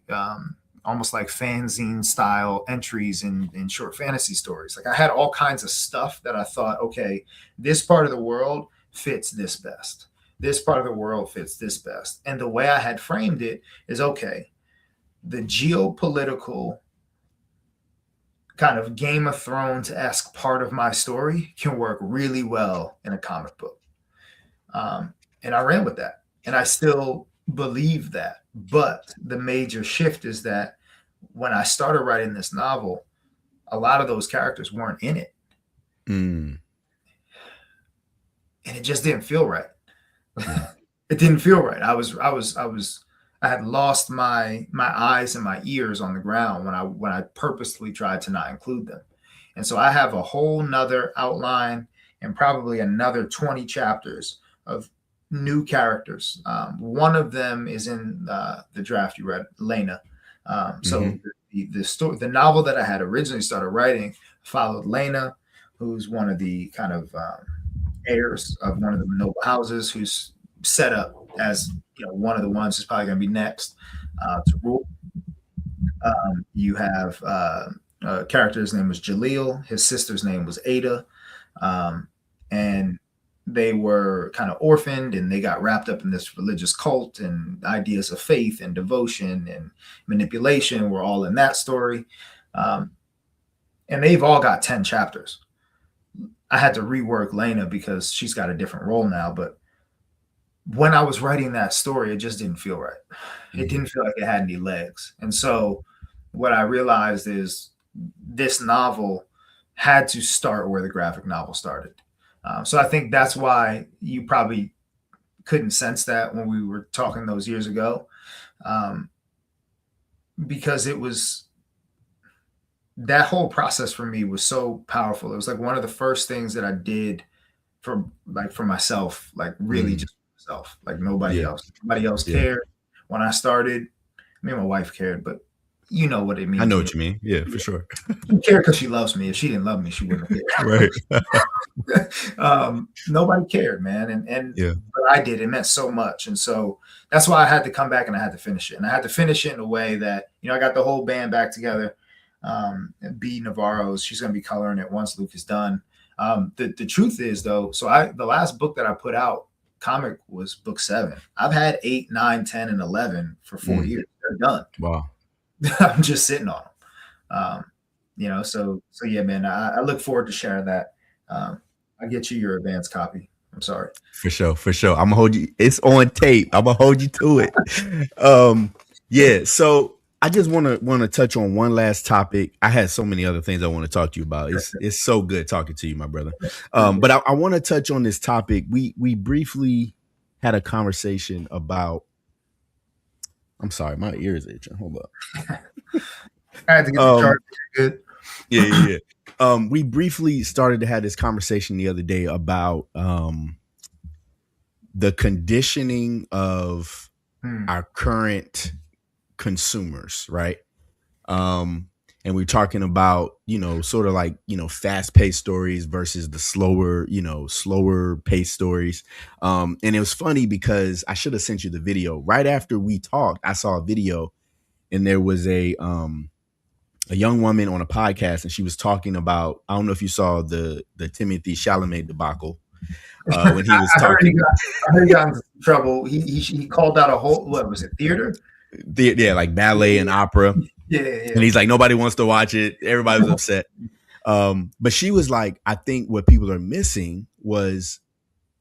almost like fanzine style entries in short fantasy stories. Like, I had all kinds of stuff that I thought, okay, this part of the world fits this best. This part of the world fits this best. And the way I had framed it is, okay, the geopolitical kind of Game of Thrones-esque part of my story can work really well in a comic book. And I ran with that. And I still believe that. But the major shift is that when I started writing this novel, a lot of those characters weren't in it. Mm. And it just didn't feel right. It didn't feel right. I had lost my eyes and my ears on the ground when I purposely tried to not include them. And so I have a whole nother outline and probably another 20 chapters of new characters. One of them is in the draft you read, Lena. So the story, the novel that I had originally started writing followed Lena, who's one of the kind of heirs of one of the noble houses, who's set up as one of the ones who's probably going to be next to rule. You have a character's name was Jaleel. His sister's name was Ada. And they were kind of orphaned and they got wrapped up in this religious cult, and ideas of faith and devotion and manipulation were all in that story. And they've all got 10 chapters. I had to rework Lena because she's got a different role now. But when I was writing that story, it just didn't feel right. It didn't feel like it had any legs. And so what I realized is this novel had to start where the graphic novel started. So I think that's why you probably couldn't sense that when we were talking those years ago, because it was that whole process for me was so powerful. It was like one of the first things that I did for myself, like really just myself, like nobody else. Nobody else cared when I started. Me and my wife cared, but you know what it means. I know what you mean. Yeah, for sure. She cared because she loves me. If she didn't love me, she wouldn't have cared. Right. Nobody cared, man. But I did. It meant so much. And so that's why I had to come back and I had to finish it. And I had to finish it in a way that, I got the whole band back together. B Navarro's, she's going to be coloring it once Luke is done. The truth is, though, so the last book that I put out, comic, was book 7. I've had 8, 9, 10, and 11 for 4 years. They're done. Wow. I'm just sitting on them. So yeah, man, I look forward to sharing that. I'll get you your advanced copy. I'm sorry. For sure. I'm gonna hold you. It's on tape. I'm gonna hold you to it. Yeah. So I just want to touch on one last topic. I had so many other things I want to talk to you about. It's so good talking to you, my brother. But I want to touch on this topic. We briefly had a conversation about. I'm sorry, my ear is itching. Hold up. I had to get the chart. Good. Yeah. We briefly started to have this conversation the other day about the conditioning of our current consumers, right? And we're talking about, sort of like, fast-paced stories versus the slower paced stories. And it was funny because I should have sent you the video. Right after we talked, I saw a video and there was a young woman on a podcast and she was talking about, I don't know if you saw the Timothy Chalamet debacle. When he was talking. I heard he got into trouble. He called out a whole, what was it, theater? Yeah, like ballet and opera. Yeah. And he's like, nobody wants to watch it. Everybody was upset. But she was like, I think what people are missing was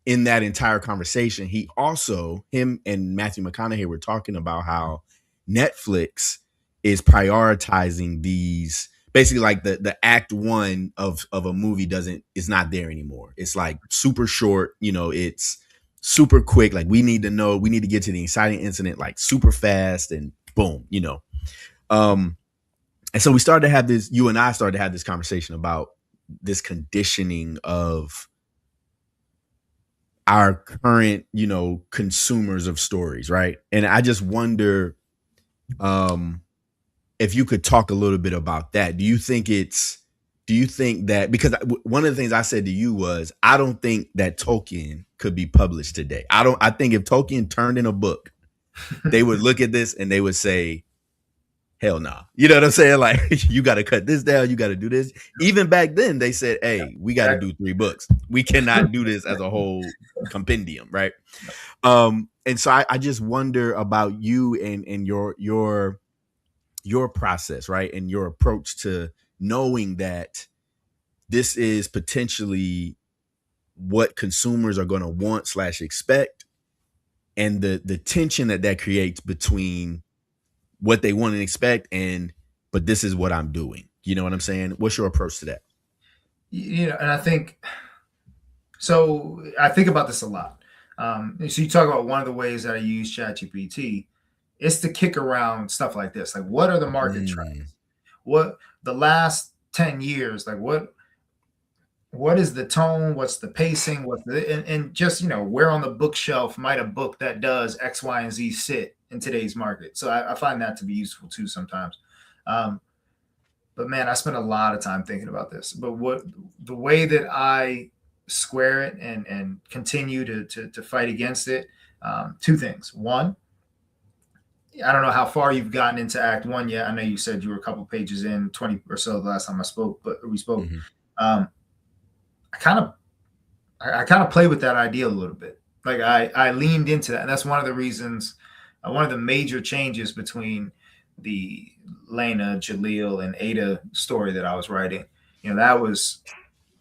in that entire conversation, him and Matthew McConaughey were talking about how Netflix is prioritizing these, basically like the act one of a movie is not there anymore. It's like super short, it's super quick. Like we need to get to the exciting incident like super fast and boom, and so we started to have this, you and I started to have this conversation about this conditioning of our current, consumers of stories. Right. And I just wonder, if you could talk a little bit about that. Do you think that, because one of the things I said to you was, I don't think that Tolkien could be published today. I think if Tolkien turned in a book, they would look at this and they would say, hell nah. You know what I'm saying? Like, you got to cut this down. You got to do this. Even back then they said, hey, we got to do 3 books. We cannot do this as a whole compendium. Right. And so I just wonder about you and your your process, right? And your approach to knowing that this is potentially what consumers are going to want slash expect, and the tension that creates between what they want and expect and but this is what I'm doing. You know what I'm saying? What's your approach to that? And I think so. I think about this a lot. So you talk about one of the ways that I use ChatGPT is to kick around stuff like this. Like, what are the market Mm, trends? What the last 10 years? Like, what is the tone? What's the pacing? And just where on the bookshelf might a book that does X, Y, and Z sit in today's market? So I find that to be useful too sometimes. Um, but man, I spent a lot of time thinking about this. But what the way that I square it and continue to fight against it, two things. One, I don't know how far you've gotten into Act One yet. I know you said you were a couple pages in, 20 or so the last time we spoke. mhm. Um, I kind of I kind of play with that idea a little bit. Like I leaned into that. And that's one of the reasons, one of the major changes between the Lena, Jaleel, and Ada story that I was writing. That was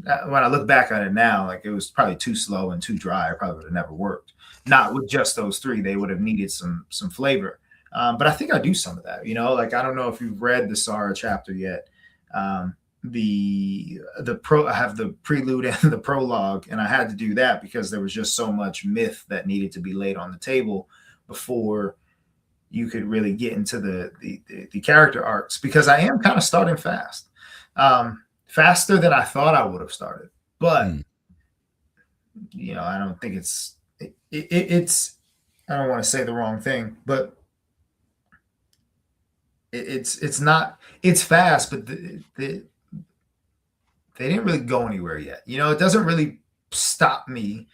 when I look back on it now, like it was probably too slow and too dry. It probably would have never worked. Not with just those three; they would have needed some flavor. But I think I do some of that. Like I don't know if you've read the Sarah chapter yet. Um, I have the prelude and the prologue, and I had to do that because there was just so much myth that needed to be laid on the table before you could really get into the character arcs, because I am kind of starting fast, faster than I thought I would have started. But Mm. I don't think it's I don't want to say the wrong thing, but it's not, it's fast, but they didn't really go anywhere yet. It doesn't really stop me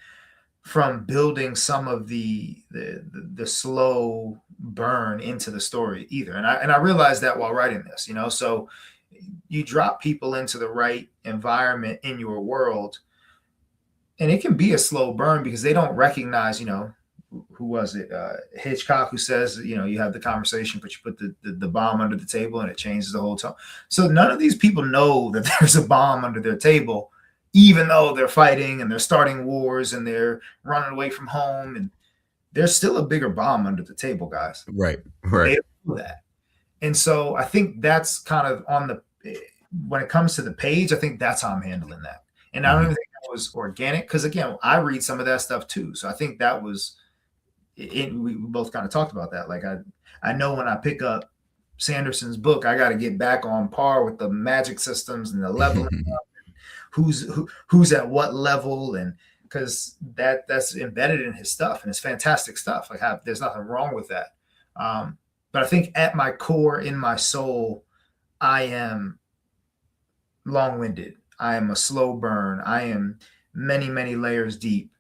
from building some of the slow burn into the story either. And I realized that while writing this. So you drop people into the right environment in your world, and it can be a slow burn because they don't recognize, who was it? Hitchcock, who says, you have the conversation, but you put the bomb under the table and it changes the whole tone. So none of these people know that there's a bomb under their table, even though they're fighting and they're starting wars and they're running away from home. And there's still a bigger bomb under the table, guys. Right. They Right. don't know that. And so I think that's kind of when it comes to the page, I think that's how I'm handling that. And I don't Mhm. even think that was organic because, again, I read some of that stuff too. So I think that was we both kind of talked about that. Like I know when I pick up Sanderson's book, I got to get back on par with the magic systems and the leveling up, who's at what level, and because that's embedded in his stuff and it's fantastic stuff. Like there's nothing wrong with that. But I think at my core, in my soul, I am long-winded. I am a slow burn. I am many, many layers deep.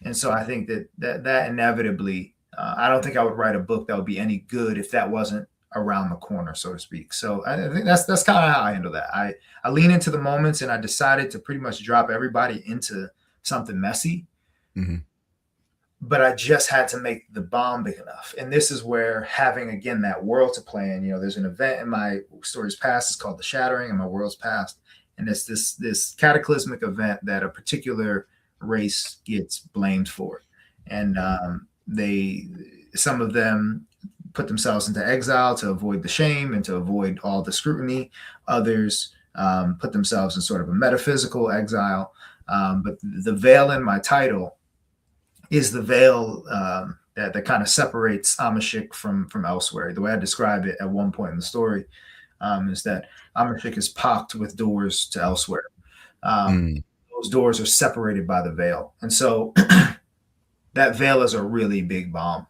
And so I think that inevitably, I don't think I would write a book that would be any good if that wasn't around the corner, so to speak. So I think that's kind of how I handle that. I lean into the moments, and I decided to pretty much drop everybody into something messy, Mhm. but I just had to make the bomb big enough. And this is where having, again, that world to plan, there's an event in my stories past, it's called The Shattering, and my world's past. And it's this cataclysmic event that a particular race gets blamed for. And some of them put themselves into exile to avoid the shame and to avoid all the scrutiny. Others put themselves in sort of a metaphysical exile. But the veil in my title is the veil that kind of separates Amashik from elsewhere. The way I describe it at one point in the story is that Amashik is pocked with doors to elsewhere. Mm. Those doors are separated by the veil. And so that veil is a really big bomb.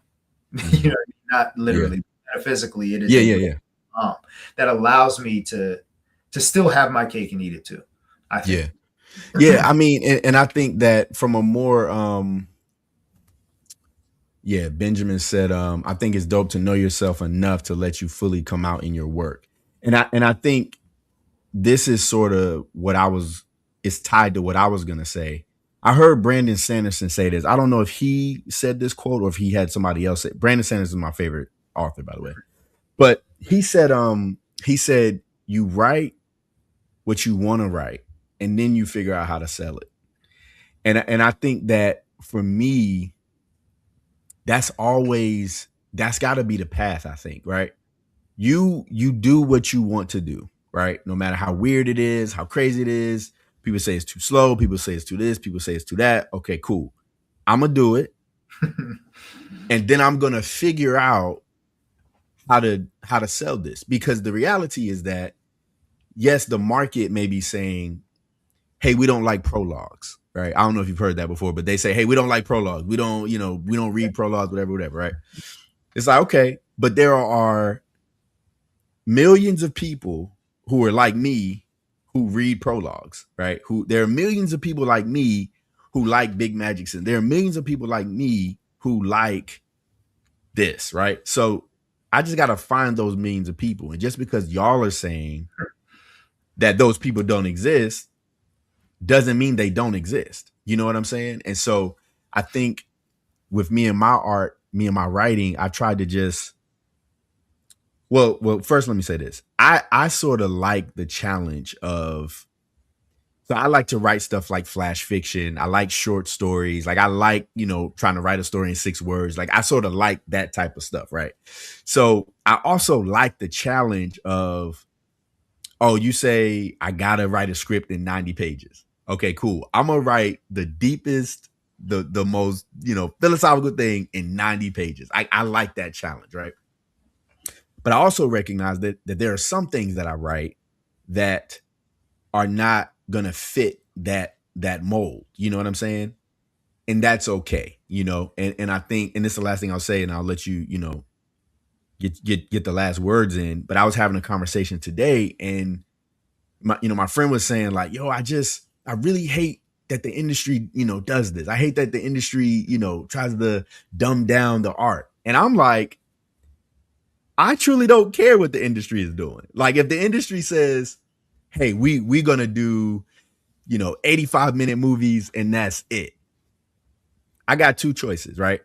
Mhm. Not Yeah. literally, metaphysically, it is Yeah, a yeah, big yeah. bomb that allows me to still have my cake and eat it too, I think. Yeah. Yeah, I mean, and I think that from a more yeah, Benjamin said, I think it's dope to know yourself enough to let you fully come out in your work. And I think this is sort of what it's tied to what I was gonna say. I heard Brandon Sanderson say this. I don't know if he said this quote or if he had somebody else say. Brandon Sanderson is my favorite author, by the way. But he said you write what you want to write, and then you figure out how to sell it. And I think that for me, that's got to be the path. I think, right? You do what you want to do, right? No matter how weird it is, how crazy it is. People say it's too slow. People say it's too this. People say it's too that. Okay, cool. I'm gonna do it, and then I'm gonna figure out how to sell this, because the reality is that yes, the market may be saying, hey, we don't like prologues, right? I don't know if you've heard that before, but they say, hey, we don't like prologues. We don't read prologues, whatever, right? It's like, okay, but there are millions of people who are like me who read prologues, right? There are millions of people like me who like Big Magic. And there are millions of people like me who like this, right? So I just got to find those millions of people. And just because y'all are saying that those people don't exist doesn't mean they don't exist. You know what I'm saying? And so I think with me and my art, me and my writing, I tried to just, well, first let me say this. I sort of like the challenge of, so I like to write stuff like flash fiction. I like short stories. Like I like, trying to write a story in 6 words. Like I sort of like that type of stuff, right? So I also like the challenge of, oh, you say I gotta write a script in 90 pages. Okay, cool. I'm gonna write the deepest, the most, philosophical thing in 90 pages. I like that challenge, right? But I also recognize that there are some things that I write that are not gonna fit that mold. You know what I'm saying? And that's okay, And I think, and this is the last thing I'll say, and I'll let you, get the last words in. But I was having a conversation today, and my friend was saying like, yo, I really hate that the industry, does this. I hate that the industry, tries to dumb down the art. And I'm like, I truly don't care what the industry is doing. Like if the industry says, hey, we're going to do, 85-minute movies and that's it. I got 2 choices, right?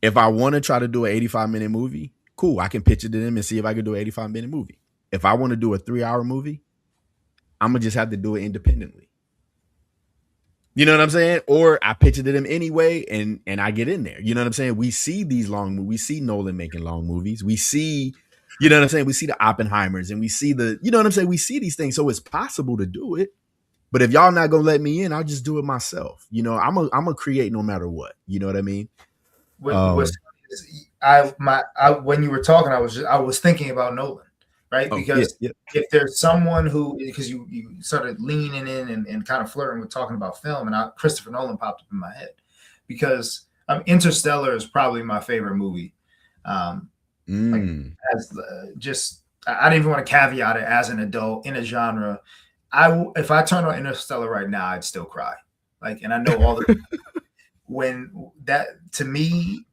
If I want to try to do an 85-minute movie, cool. I can pitch it to them and see if I can do an 85-minute movie. If I want to do a 3-hour movie, I'm going to just have to do it independently. You know what I'm saying? Or I pitch it to them anyway, and I get in there. You know what I'm saying? We see these long movies. We see Nolan making long movies. We see, you know what I'm saying? We see the Oppenheimers, and we see you know what I'm saying? We see these things. So it's possible to do it. But if y'all not going to let me in, I'll just do it myself. I'm a create no matter what. You know what I mean? When you were talking, I was thinking about Nolan, right? Because if there's someone who, because you started leaning in and kind of flirting with talking about film, and Christopher Nolan popped up in my head, because Interstellar is probably my favorite movie. I didn't even want to caveat it as an adult in a genre. If I turn on Interstellar right now, I'd still cry. And I know all the to me,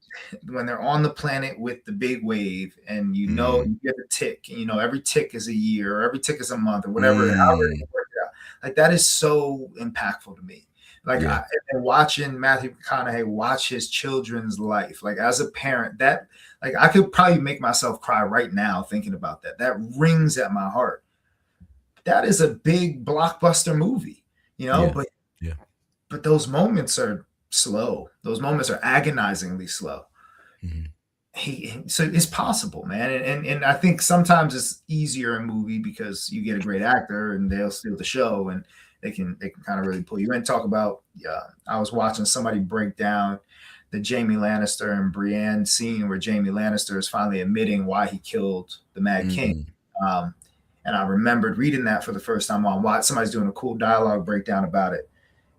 when they're on the planet with the big wave, and you get a tick, and every tick is a year, or every tick is a month, or whatever. That is so impactful to me. And watching Matthew McConaughey watch his children's life, as a parent, that I could probably make myself cry right now thinking about that. That rings at my heart. That is a big blockbuster movie, but those moments are slow. Those moments are agonizingly slow. So it's possible, man. And I think sometimes it's easier in a movie because you get a great actor and they'll steal the show, and they can kind of really pull you in. Talk about, I was watching somebody break down the Jaime Lannister and Brienne scene where Jaime Lannister is finally admitting why he killed the Mad King. And I remembered reading that for the first time on Watch. Somebody's doing a cool dialogue breakdown about it.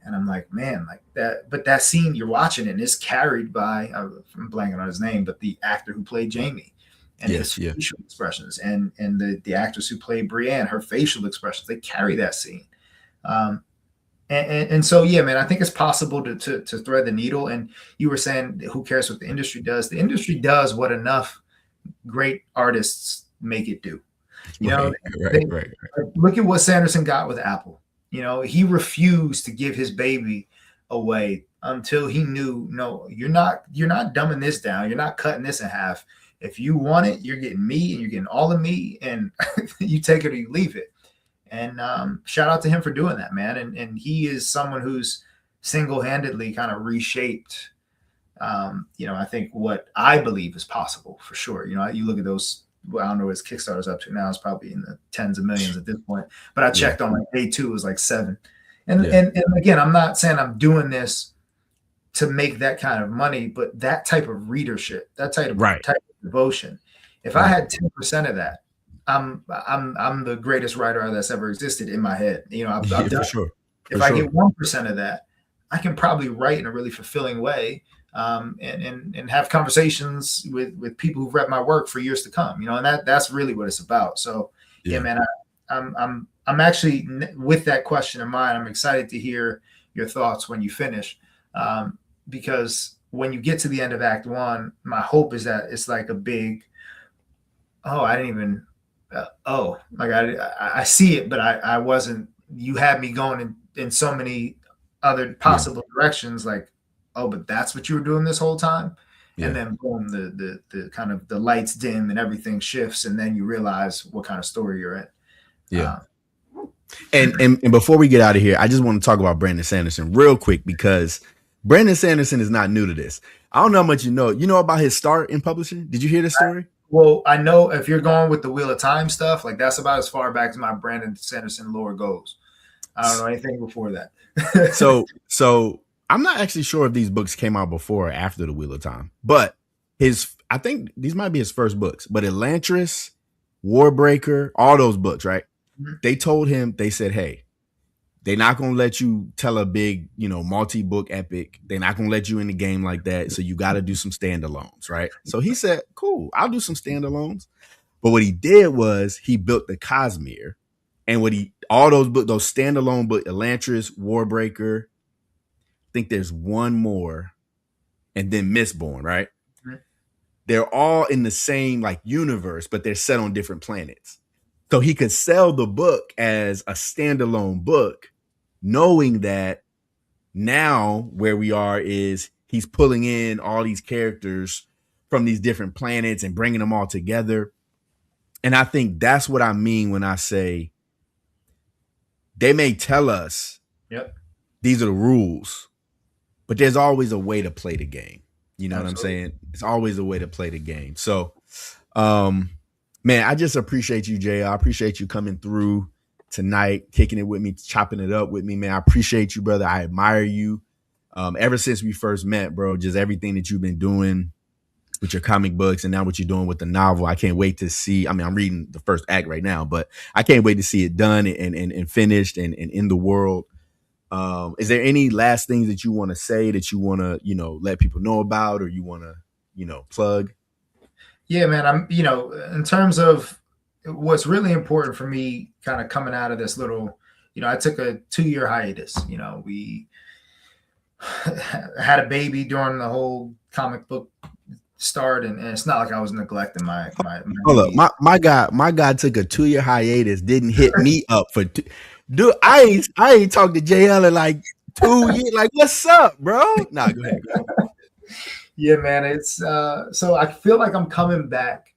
And I'm like, man, that. But that scene, you're watching it, and it's carried by, I'm blanking on his name, but the actor who played Jaime, and his facial expressions, and the actress who played Brienne, her facial expressions, they carry that scene. And so, yeah, man, I think it's possible to thread the needle. And you were saying, who cares what the industry does? The industry does what enough great artists make it do. Right. Look at what Sanderson got with Apple. He refused to give his baby away until he knew, no, you're not dumbing this down. You're not cutting this in half. If you want it, you're getting me, and you're getting all of me, and you take it or you leave it. And shout out to him for doing that, man. And he is someone who's single-handedly kind of reshaped, I think what I believe is possible for sure. You look at those. Well, I don't know what his Kickstarter's up to now. It's probably in the tens of millions at this point. But I checked on like day 2, it was like 7. And again, I'm not saying I'm doing this to make that kind of money, but that type of readership, that type of devotion. If I had 10% of that, I'm the greatest writer that's ever existed in my head. I've done. For sure. If I get 1% of that, I can probably write in a really fulfilling way, and have conversations with people who've read my work for years to come. And that's really what it's about. So yeah man, I'm actually, with that question in mind, I'm excited to hear your thoughts when you finish, because when you get to the end of Act 1, my hope is that it's like a big, I didn't even. Like I see it, but I wasn't. You had me going in so many other possible directions. Like, but that's what you were doing this whole time, and then boom, the kind of the lights dim and everything shifts, and then you realize what kind of story you're in. Yeah. And before we get out of here, I just want to talk about Brandon Sanderson real quick, because Brandon Sanderson is not new to this. I don't know how much you know. You know about his start in publishing? Did you hear this story? Well, I know if you're going with the Wheel of Time stuff, like that's about as far back as my Brandon Sanderson lore goes. I don't know anything before that. So I'm not actually sure if these books came out before or after the Wheel of Time, but I think these might be his first books. But Elantris, Warbreaker, all those books, right? Mm-hmm. They told him, they said, hey, they're not going to let you tell a big, multi-book epic. They're not going to let you in the game like that. So you got to do some standalones, right? So he said, cool, I'll do some standalones. But what he did was he built the Cosmere. And all those books, those standalone books, Elantris, Warbreaker, I think there's one more, and then Mistborn, right? Mm-hmm. They're all in the same universe, but they're set on different planets. So he could sell the book as a standalone book, knowing that now where we are is he's pulling in all these characters from these different planets and bringing them all together. And I think that's what I mean when I say they may tell us, these are the rules, but there's always a way to play the game. You know Absolutely. What I'm saying? It's always a way to play the game. So, man, I just appreciate you, Jay. I appreciate you coming through tonight, kicking it with me, chopping it up with me, man. I appreciate you, brother. I admire you. Ever since we first met, bro, just everything that you've been doing with your comic books and now what you're doing with the novel. I can't wait to see. I mean, I'm reading the first act right now, but I can't wait to see it done and finished and in the world. Is there any last things that you want to say, that you want to, let people know about, or you want to, plug? Yeah, man. I'm, in terms of what's really important for me kind of coming out of this little, I took a 2-year hiatus. We had a baby during the whole comic book start, and it's not like I was neglecting my hold up. My guy took a 2-year hiatus, didn't hit me up for dude. I ain't talked to JL in like 2 years. Like, what's up, bro? Nah, go ahead. Yeah, man. It's so I feel like I'm coming back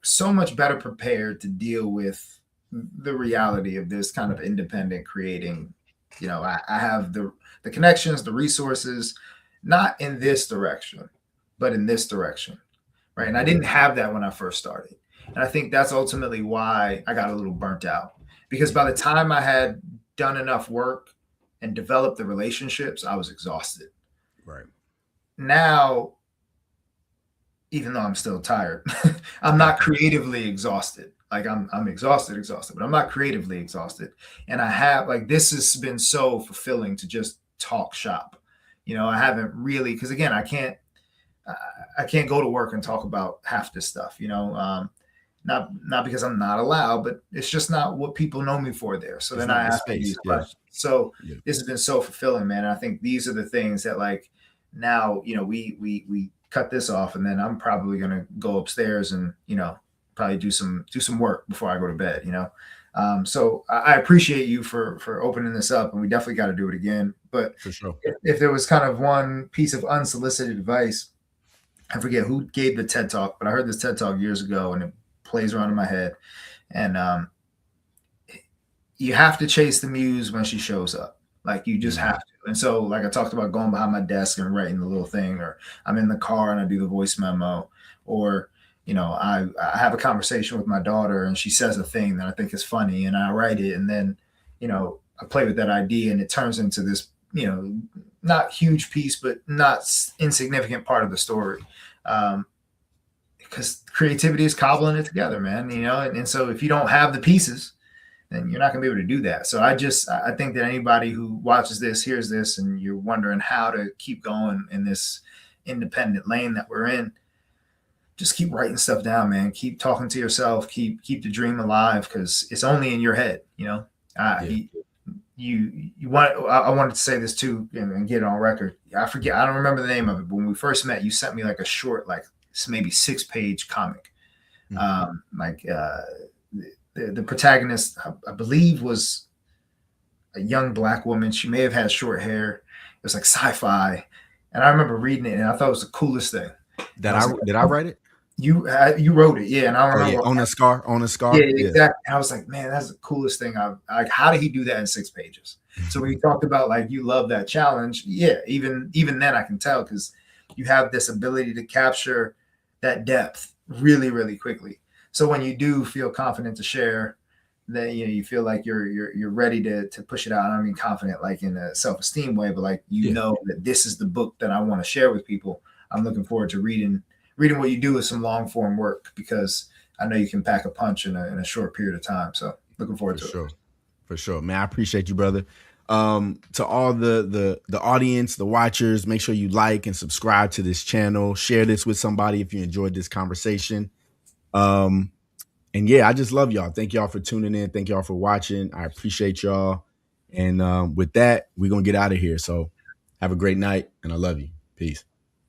so much better prepared to deal with the reality of this kind of independent creating. I have the connections, the resources, not in this direction, but in this direction, right? And I didn't have that when I first started. And I think that's ultimately why I got a little burnt out, because by the time I had done enough work and developed the relationships, I was exhausted. Right. Now, even though I'm still tired, I'm not creatively exhausted. Like I'm exhausted, but I'm not creatively exhausted. And I have this has been so fulfilling to just talk shop. I haven't really, because again, I can't go to work and talk about half this stuff, not because I'm not allowed, but it's just not what people know me for there. So then I have to use it. So this has been so fulfilling, man. And I think these are the things that now, we cut this off, and then I'm probably going to go upstairs and, probably do some work before I go to bed, So I appreciate you for opening this up, and we definitely got to do it again. But for sure, if there was kind of one piece of unsolicited advice, I forget who gave the TED talk, but I heard this TED talk years ago, and it plays around in my head. And you have to chase the muse when she shows up. Like you just have to. And so, like I talked about going behind my desk and writing the little thing, or I'm in the car and I do the voice memo, or I have a conversation with my daughter and she says a thing that I think is funny and I write it, and then I play with that idea and it turns into this not huge piece but not insignificant part of the story. Because creativity is cobbling it together, man. And so if you don't have the pieces, then you're not going to be able to do that. So I think that anybody who watches this, hears this, and you're wondering how to keep going in this independent lane that we're in, just keep writing stuff down, man. Keep talking to yourself. Keep the dream alive, because it's only in your head. You want. I wanted to say this too and get it on record. I forget. I don't remember the name of it. But when we first met, you sent me like a short, like maybe 6-page comic. The protagonist, I believe, was a young Black woman. She may have had short hair. It was like sci-fi, and I remember reading it, and I thought it was the coolest thing. Did I write it? You wrote it, yeah. And I remember on a scar. Yeah, exactly. And I was like, man, that's the coolest thing. Like, how did he do that in 6 pages? So when you talked about like you love that challenge, yeah, even then I can tell, because you have this ability to capture that depth really, really quickly. So when you do feel confident to share, then you feel like you're ready to push it out. And I mean confident like in a self-esteem way, but like know that this is the book that I want to share with people. I'm looking forward to reading what you do with some long form work, because I know you can pack a punch in a short period of time. So looking forward to it. For sure, man. I appreciate you, brother. To all the audience, the watchers, make sure you like and subscribe to this channel. Share this with somebody if you enjoyed this conversation. And yeah, I just love y'all. Thank y'all for tuning in. Thank y'all for watching. I appreciate y'all. And with that, we're going to get out of here. So have a great night, and I love you. Peace.